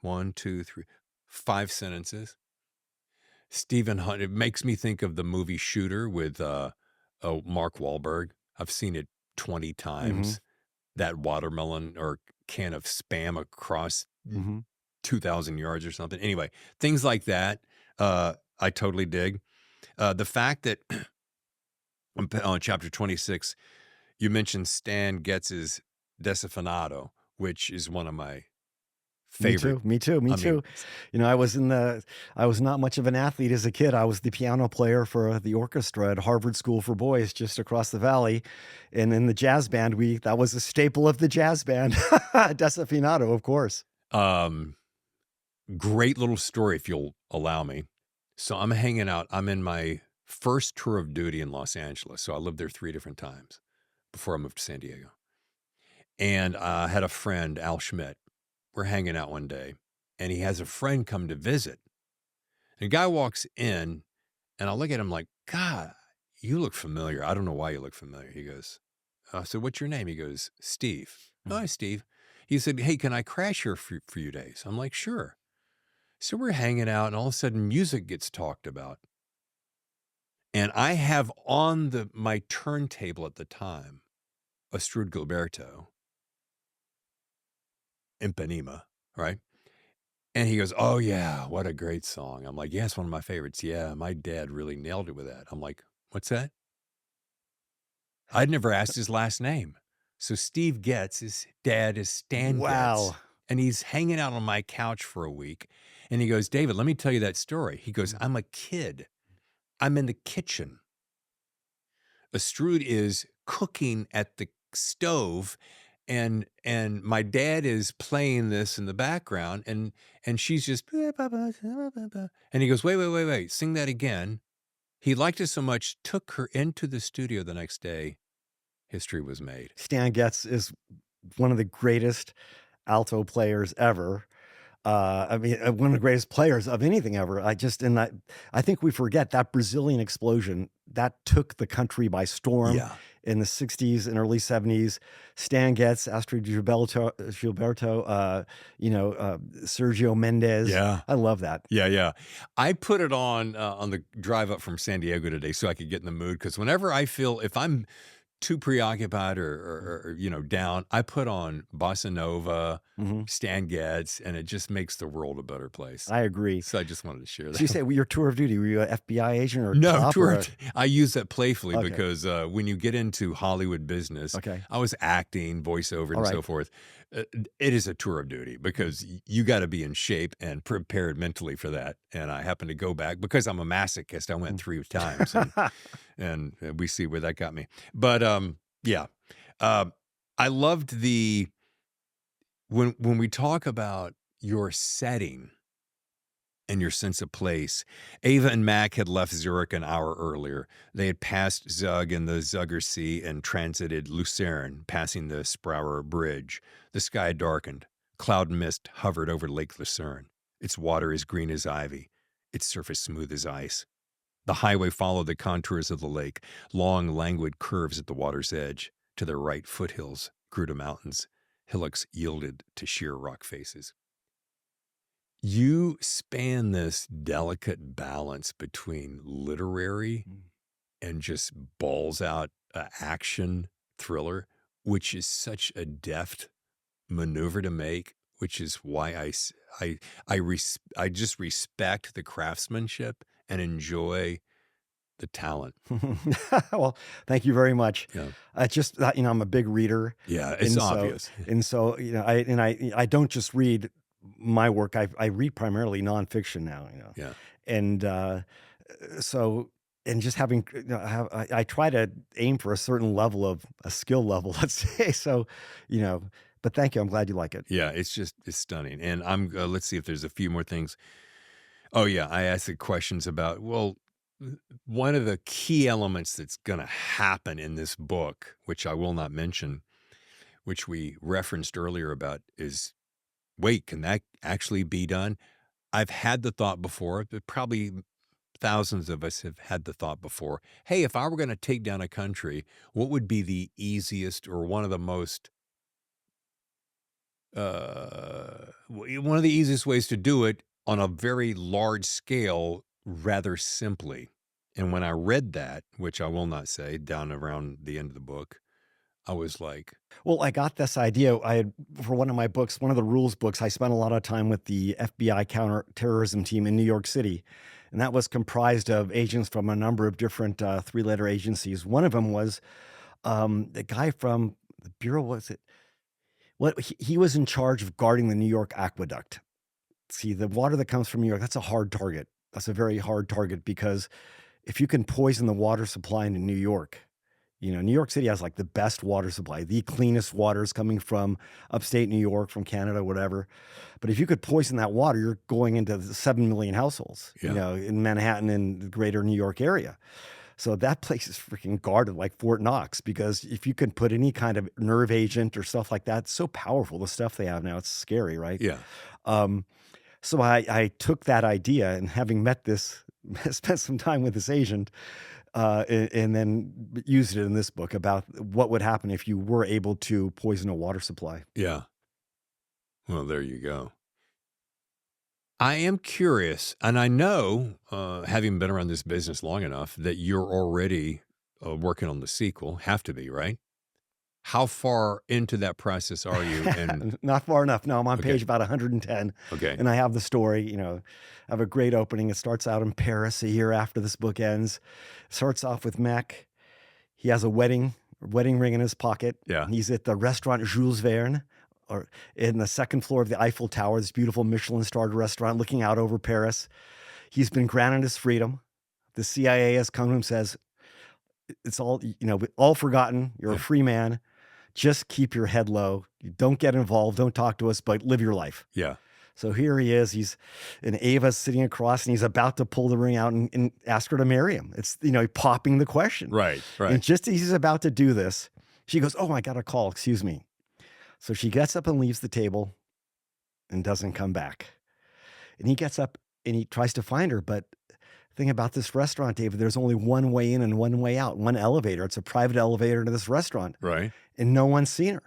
1, 2, 3, 5 sentences. Stephen Hunt, it makes me think of the movie Shooter with Mark Wahlberg. I've seen it 20 times. That watermelon or can of Spam across 2,000 yards or something. Anyway, things like that, I totally dig. The fact that on chapter 26, you mentioned Stan Getz's Desafinado, which is one of my favorite. Me too. You know, I was not much of an athlete as a kid. I was the piano player for the orchestra at Harvard School for Boys just across the valley. And in the jazz band, that was a staple of the jazz band. Desafinado, of course. Great little story, if you'll allow me. So I'm hanging out. I'm in my first tour of duty in Los Angeles. So I lived there 3 different times before I moved to San Diego. And I had a friend, Al Schmidt. We're hanging out one day, and he has a friend come to visit. And a guy walks in, and I look at him like, God, you look familiar. I don't know why you look familiar. He goes, I said, what's your name? He goes, Steve. Oh, hi, Steve. He said, hey, can I crash here for a few days? I'm like, sure. So we're hanging out, and all of a sudden music gets talked about. And I have on my turntable at the time, Astrud Gilberto, Impanema, right? And he goes, oh, yeah, what a great song. I'm like, yeah, it's one of my favorites. Yeah, my dad really nailed it with that. I'm like, what's that? I'd never asked his last name. So Steve Getz, his dad is Stan Getz. And he's hanging out on my couch for a week. And he goes, David, let me tell you that story. He goes, I'm a kid. I'm in the kitchen. Astrud is cooking at the stove. And my dad is playing this in the background, and she's just, and he goes, wait, sing that again. He liked it so much, took her into the studio the next day. History was made. Stan Getz is one of the greatest alto players ever. I mean, one of the greatest players of anything ever. I think we forget that Brazilian explosion that took the country by storm in the 60s and early 70s. Stan Getz, Astrid Gilberto, Sergio Mendes. Yeah. I love that. Yeah. I put it on the drive up from San Diego today so I could get in the mood, because whenever I feel, if I'm too preoccupied or down, I put on Bossa Nova, Stan Getz, and it just makes the world a better place. I agree. So I just wanted to share that. So you say, your tour of duty, were you an FBI agent or no? cop I use that playfully because when you get into Hollywood business, I was acting, voiceover, and so forth. It is a tour of duty because you got to be in shape and prepared mentally for that. And I happen to go back because I'm a masochist. I went 3 times, and we see where that got me. But I loved when we talk about your setting and your sense of place. Ava and Mac had left Zurich an hour earlier. They had passed Zug and the Zugger Sea and transited Lucerne, passing the Sprauer Bridge. The sky darkened. Cloud mist hovered over Lake Lucerne. Its water as green as ivy, its surface smooth as ice. The highway followed the contours of the lake, long, languid curves at the water's edge. To their right, foothills grew to mountains. Hillocks yielded to sheer rock faces. You span this delicate balance between literary and just balls out action thriller, which is such a deft maneuver to make, which is why I just respect the craftsmanship and enjoy the talent. Well, thank you very much. Yeah. I'm a big reader. Yeah, it's obvious. So I don't just read my work. I read primarily nonfiction now. Yeah. And so and just having, I try to aim for a certain level of a skill level, let's say. So, you know, but thank you. I'm glad you like it. Yeah, it's stunning. And let's see if there's a few more things. Oh yeah, I asked the questions about, well, one of the key elements that's going to happen in this book, which I will not mention, which we referenced earlier about is, wait, can that actually be done? I've had the thought before, but probably thousands of us have had the thought before. Hey, if I were going to take down a country, what would be the easiest or one of the most one of the easiest ways to do it on a very large scale, rather simply. And when I read that, which I will not say, down around the end of the book, I was like, Well, I got this idea. I had, for one of my books, one of the rules books, I spent a lot of time with the FBI counterterrorism team in New York City. And that was comprised of agents from a number of different three-letter agencies. One of them was the guy from the Bureau, was it? What he was in charge of guarding the New York aqueduct. See, the water that comes from New York, that's a hard target. That's a very hard target because if you can poison the water supply in New York, you know, New York City has like the best water supply, the cleanest waters coming from upstate New York, from Canada, whatever. But if you could poison that water, you're going into the 7 million households, you yeah, know, in Manhattan and the greater New York area. So that place is freaking guarded like Fort Knox, because if you can put any kind of nerve agent or stuff like that, it's so powerful. The stuff they have now, it's scary, right? yeah, Um, so I took that idea, and having met this, spent some time with this agent, and then used it in this book about what would happen if you were able to poison a water supply. yeah. Well, there you go. I am curious, and I know, having been around this business long enough, that you're already working on the sequel. Have to be, right? How far into that process are you? And Not far enough. No, I'm on okay, page about 110, okay, and I have the story. You know, I have a great opening. It starts out in Paris a year after this book ends. It starts off with Mac. He has a wedding ring in his pocket. yeah, He's at the restaurant Jules Verne, or in the second floor of the Eiffel Tower, this beautiful Michelin-starred restaurant looking out over Paris. He's been granted his freedom. The CIA has come to him and says, it's all, you know, all forgotten. You're a yeah, free man. Just keep your head low. Don't get involved. Don't talk to us, but live your life. yeah, So here he is. He's and Ava's sitting across, and he's about to pull the ring out and ask her to marry him. It's, you know, popping the question. right, And right, just as he's about to do this, she goes, "Oh, I got a call. Excuse me." So she gets up and leaves the table and doesn't come back. And he gets up and he tries to find her. But the thing about this restaurant, David, there's only one way in and one way out, one elevator. It's a private elevator to this restaurant, right, and no one's seen her.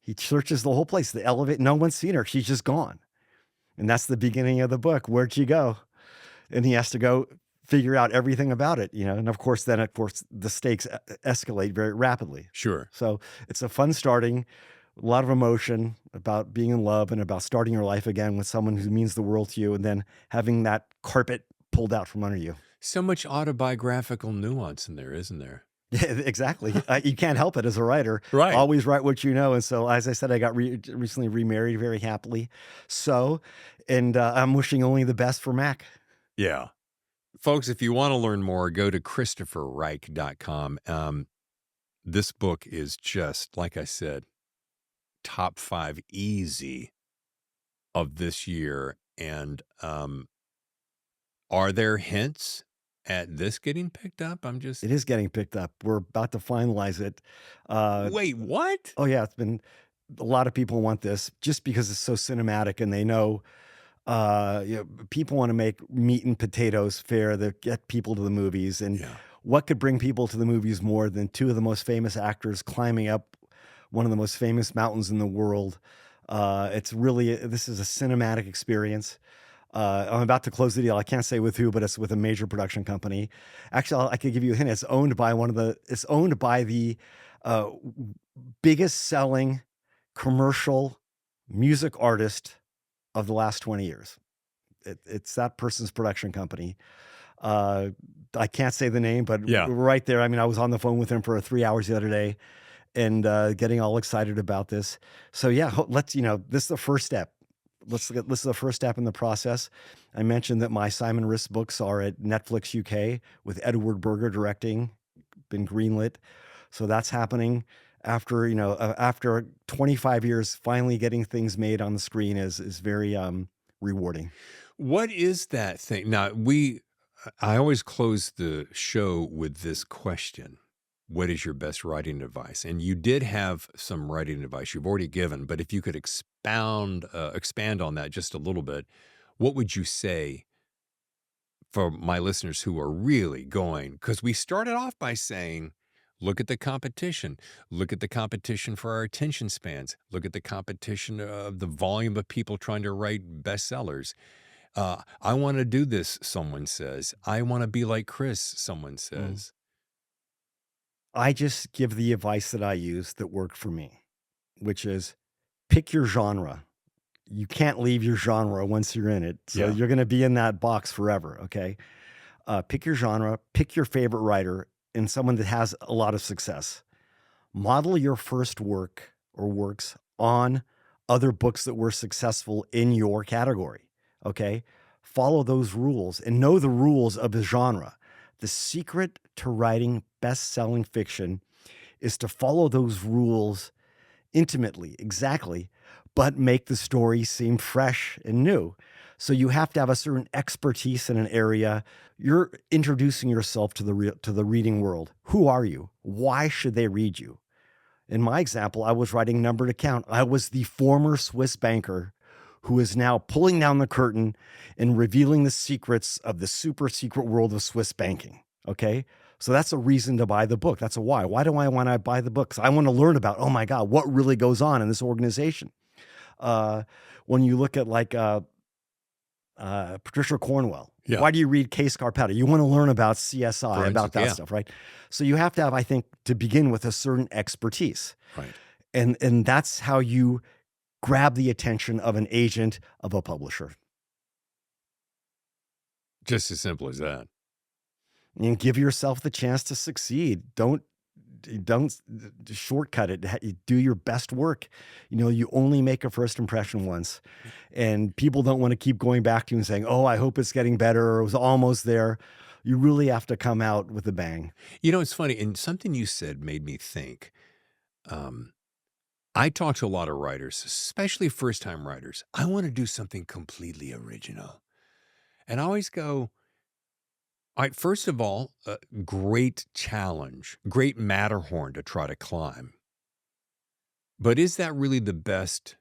He searches the whole place, the elevator, no one's seen her. She's just gone. And that's the beginning of the book. Where'd she go? And he has to go figure out everything about it, you know. And of course, the stakes escalate very rapidly. sure, So it's a fun starting, a lot of emotion about being in love and about starting your life again with someone who means the world to you, and then having that carpet pulled out from under you. so much autobiographical nuance in there, isn't there? Yeah, exactly. You can't help it as a writer. Right. Always write what you know. And so, as I said, I got recently remarried very happily. So, and I'm wishing only the best for Mac. Yeah. Folks, if you want to learn more, go to christopherreich.com. This book is just, like I said, top 5 easy of this year. And are there hints at this getting picked up? It is getting picked up. We're about to finalize it. Wait, what? Oh, yeah. It's been a lot of people want this just because it's so cinematic, and they know, you know, people want to make meat and potatoes fair that get people to the movies. And Yeah. what could bring people to the movies more than two of the most famous actors climbing up one of the most famous mountains in the world? It's really, this is a cinematic experience. I'm about to close the deal. I can't say with who, but it's with a major production company. Actually, I could give you a hint. It's owned by the uh, biggest selling commercial music artist of the last 20 years. It's that person's production company. I can't say the name, but Yeah. right there. I mean, I was on the phone with him for 3 hours the other day, and getting all excited about this. So yeah, let's, you know, this is the first step. let's look at this is the first step in the process. I mentioned that my Simon Risk books are at Netflix UK with Edward Berger directing, been greenlit. So that's happening after, after 25 years, finally getting things made on the screen is very rewarding. What is that thing? Now, I always close the show with this question. What is your best writing advice? And you did have some writing advice you've already given, but if you could expand on that just a little bit, what would you say for my listeners who are really going? Because we started off by saying, look at the competition. Look at the competition for our attention spans. Look at the competition of the volume of people trying to write bestsellers. I want to do this, someone says. I want to be like Chris, someone Mm. says. I just give the advice that I use that worked for me, which is pick your genre. You can't leave your genre once you're in it. So Yeah. you're going to be in that box forever. Okay. Pick your genre, pick your favorite writer and someone that has a lot of success. Model your first work or works on other books that were successful in your category. Okay. Follow those rules and know the rules of the genre. The secret to writing best-selling fiction is to follow those rules intimately, exactly, but make the story seem fresh and new. So you have to have a certain expertise in an area. You're introducing yourself to the reading world. Who are you? Why should they read you? In my example, I was writing Number to Count. I was the former Swiss banker who is now pulling down the curtain and revealing the secrets of the super secret world of Swiss banking. Okay. So that's a reason to buy the book. That's a why. Why do I want to buy the book? 'Cause I want to learn about, oh my God, what really goes on in this organization. When you look at like Patricia Cornwell, Yeah. why do you read Case Carpetta? You want to learn about CSI, Forensic, about that yeah. stuff, right? So you have to have, I think, to begin with a certain expertise. Right. And that's how you grab the attention of an agent, of a publisher. Just as simple as that. And give yourself the chance to succeed. Don't shortcut it. Do your best work. You only make a first impression once, and people don't want to keep going back to you and saying, "Oh, I hope it's getting better," or "It was almost there." You really have to come out with a bang. It's funny, and something you said made me think. I talk to a lot of writers, especially first-time writers. I want to do something completely original. And I always go, all right, first of all, great challenge, great Matterhorn to try to climb. But is that really the best,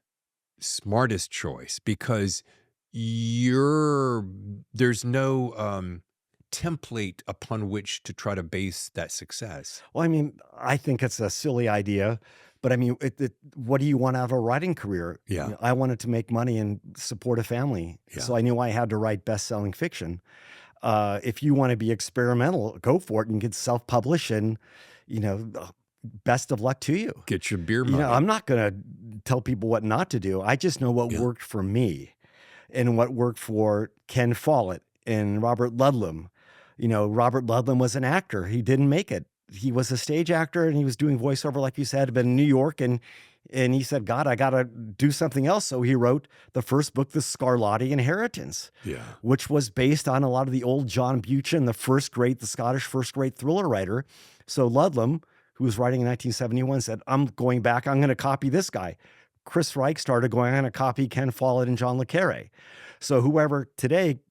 smartest choice? Because there's no template upon which to try to base that success. Well, I mean, I think it's a silly idea, but I mean, what do you want out of a writing career? Yeah. I wanted to make money and support a family, Yeah. so I knew I had to write best-selling fiction. If you want to be experimental, go for it and get self-published, and best of luck to you. Get your beer money. I'm not going to tell people what not to do. I just know what worked for me and what worked for Ken Follett and Robert Ludlum. Robert Ludlum was an actor. He didn't make it. He was a stage actor and he was doing voiceover, like you said, but in New York. And he said, God, I got to do something else. So he wrote the first book, The Scarlatti Inheritance, which was based on a lot of the old John Buchan, the Scottish first-rate thriller writer. So Ludlum, who was writing in 1971, said, I'm going back. I'm going to copy this guy. Chris Reich started going, I'm going to copy Ken Follett and John le Carre. So whoever today,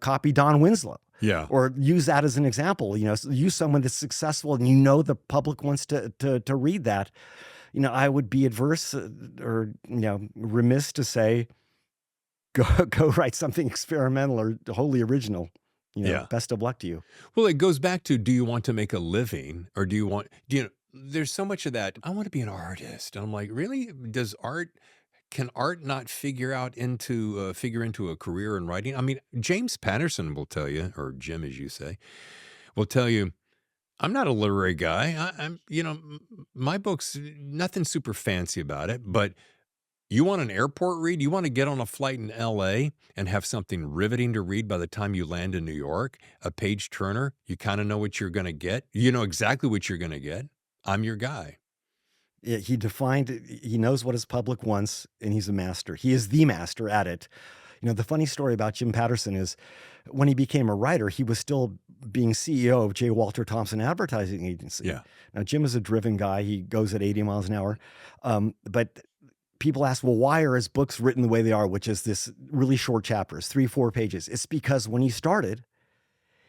copy Don Winslow. Yeah. Or use that as an example, use someone that's successful and the public wants to read that. I would be adverse or remiss to say, go write something experimental or wholly original. Best of luck to you. Well, it goes back to, do you want to make a living, or there's so much of that. I want to be an artist. And I'm like, really? Can art not figure into a career in writing? I mean, James Patterson will tell you, or Jim, as you say, will tell you, I'm not a literary guy. My book's nothing super fancy about it, but you want an airport read? You want to get on a flight in LA and have something riveting to read by the time you land in New York, a page turner? You kind of know what you're going to get. You know exactly what you're going to get. I'm your guy. He knows what his public wants, and he's a master. He is the master at it. The funny story about Jim Patterson is when he became a writer, he was still being CEO of J. Walter Thompson Advertising Agency. Yeah. Now, Jim is a driven guy. He goes at 80 miles an hour. But people ask, well, why are his books written the way they are, which is this really short chapters, 3-4 pages? It's because when he started,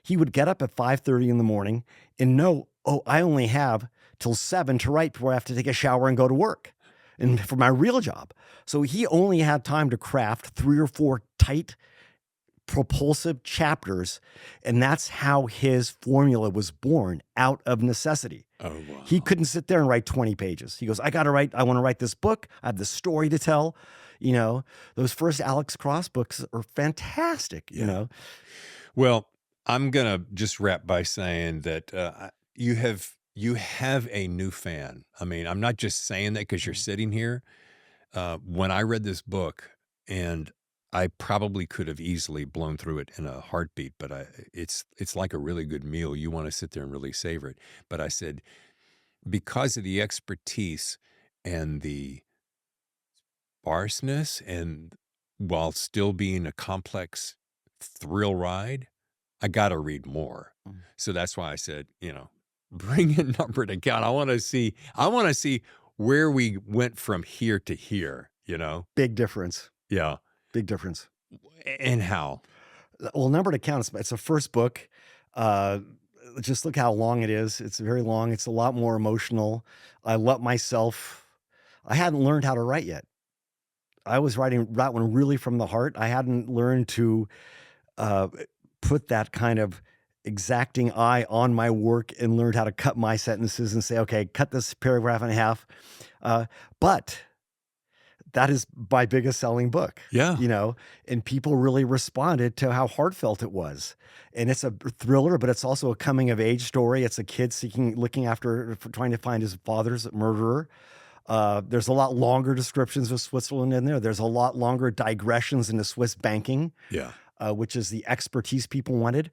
he would get up at 5:30 in the morning and know, oh, I only have till 7 to write before I have to take a shower and go to work and for my real job. So he only had time to craft 3 or 4 tight, propulsive chapters. And that's how his formula was born, out of necessity. Oh, wow. He couldn't sit there and write 20 pages. He goes, I want to write this book. I have this story to tell. Those first Alex Cross books are fantastic, Well, I'm going to just wrap by saying that you have a new fan. I mean, I'm not just saying that because you're sitting here. When I read this book, and I probably could have easily blown through it in a heartbeat, but it's like a really good meal. You want to sit there and really savor it. But I said, because of the expertise and the sparseness, and while still being a complex thrill ride, I got to read more. So that's why I said, bring a number to count. I want to see where we went from here to here, Big difference. Yeah. Big difference. And how? Well, number to count, it's a first book. Just look how long it is. It's very long. It's a lot more emotional. I let myself, I hadn't learned how to write yet. I was writing that one really from the heart. I hadn't learned to put that kind of exacting eye on my work and learned how to cut my sentences and say, okay, cut this paragraph in half. But that is my biggest selling book. Yeah. And people really responded to how heartfelt it was. And it's a thriller, but it's also a coming of age story. It's a kid trying to find his father's murderer. There's a lot longer descriptions of Switzerland in there. There's a lot longer digressions into Swiss banking, which is the expertise people wanted.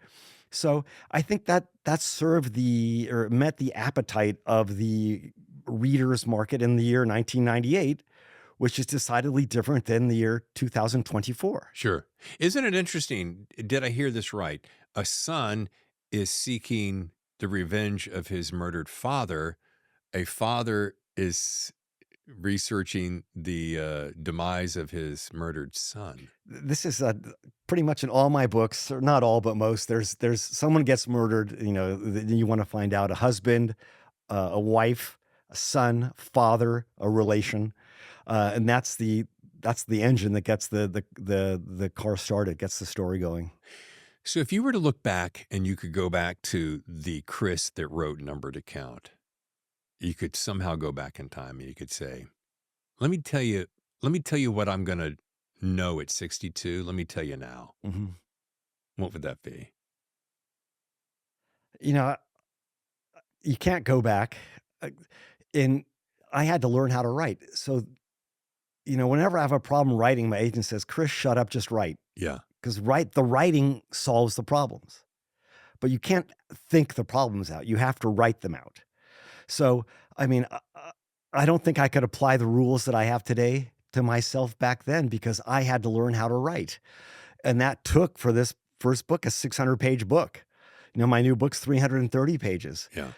So I think that served met the appetite of the readers market in the year 1998, which is decidedly different than the year 2024. Sure. Isn't it interesting? Did I hear this right? A son is seeking the revenge of his murdered father. A father is researching the demise of his murdered son. This is pretty much in all my books, or not all, but most. There's someone gets murdered. You want to find out: a husband, a wife, a son, father, a relation, and that's the engine that gets the car started, gets the story going. So if you were to look back and you could go back to the Chris that wrote Number to Count, you could somehow go back in time and you could say, let me tell you what I'm going to know at 62. Let me tell you now. Mm-hmm. What would that be? You can't go back. And I had to learn how to write. So, whenever I have a problem writing, my agent says, Chris, shut up, just write. Yeah. Because the writing solves the problems. But you can't think the problems out. You have to write them out. So, I don't think I could apply the rules that I have today to myself back then, because I had to learn how to write. And that took, for this first book, a 600-page book. My new book's 330 pages. Yeah.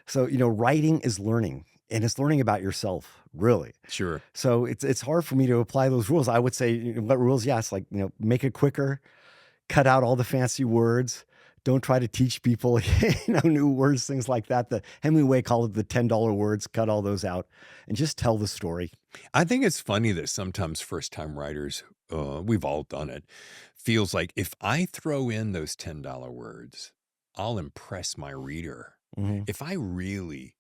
So, writing is learning, and it's learning about yourself, really. Sure. So it's hard for me to apply those rules. I would say, what rules? Yeah, it's like, make it quicker, cut out all the fancy words. Don't try to teach people, new words, things like that. The Hemingway called it the $10 words. Cut all those out and just tell the story. I think it's funny that sometimes first-time writers, we've all done it, feels like if I throw in those $10 words, I'll impress my reader. Mm-hmm. If I really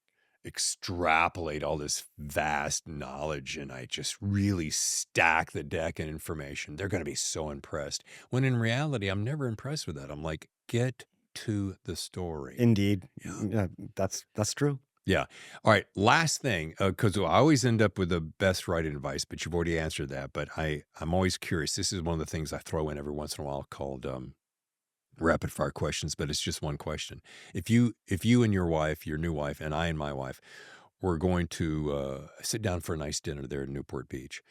extrapolate all this vast knowledge and I just really stack the deck in information, they're going to be so impressed. When in reality, I'm never impressed with that. I'm like, get to the story. Indeed. Yeah. That's true. Yeah. All right. Last thing, because I always end up with the best writing advice, but you've already answered that. But I'm always curious. This is one of the things I throw in every once in a while called rapid fire questions, but it's just one question. If you and your wife, your new wife, and I and my wife were going to sit down for a nice dinner there in Newport Beach,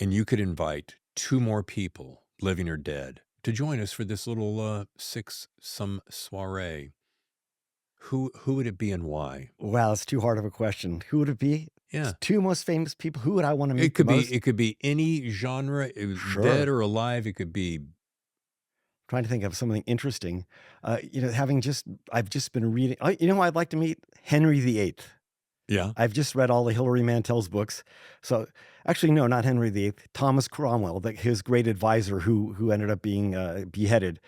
and you could invite 2 more people, living or dead, to join us for this little six-some soiree, who would it be and why? Wow, that's too hard of a question. Who would it be? Yeah. 2 most famous people. Who would I want to meet It could the be most? it could be any genre, Sure. dead or alive. It could be Trying to think of something interesting. I've just been reading. I'd like to meet Henry VIII. yeah. I've just read all the Hilary Mantel's books. So actually, no, not Henry VIII. Thomas Cromwell, his great advisor who ended up being beheaded.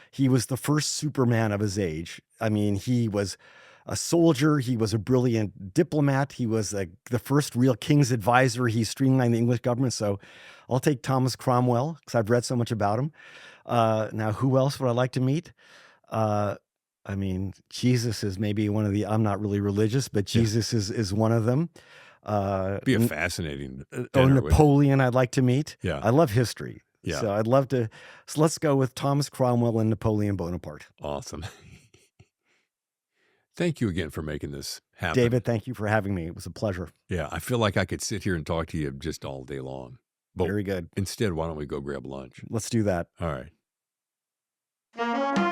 He was the first Superman of his age. I mean, he was a soldier. He was a brilliant diplomat. He was the first real king's advisor. He streamlined the English government. So I'll take Thomas Cromwell because I've read so much about him. Now, who else would I like to meet? I mean, Jesus is maybe one of the, I'm not really religious, but Jesus is one of them. Be a fascinating Oh, dinner, wouldn't it? Napoleon I'd like to meet. Yeah. I love history. Yeah. So I'd love to. So let's go with Thomas Cromwell and Napoleon Bonaparte. Awesome. Thank you again for making this happen. David, thank you for having me. It was a pleasure. Yeah, I feel like I could sit here and talk to you just all day long. But Very good. instead, why don't we go grab lunch? Let's do that. All right.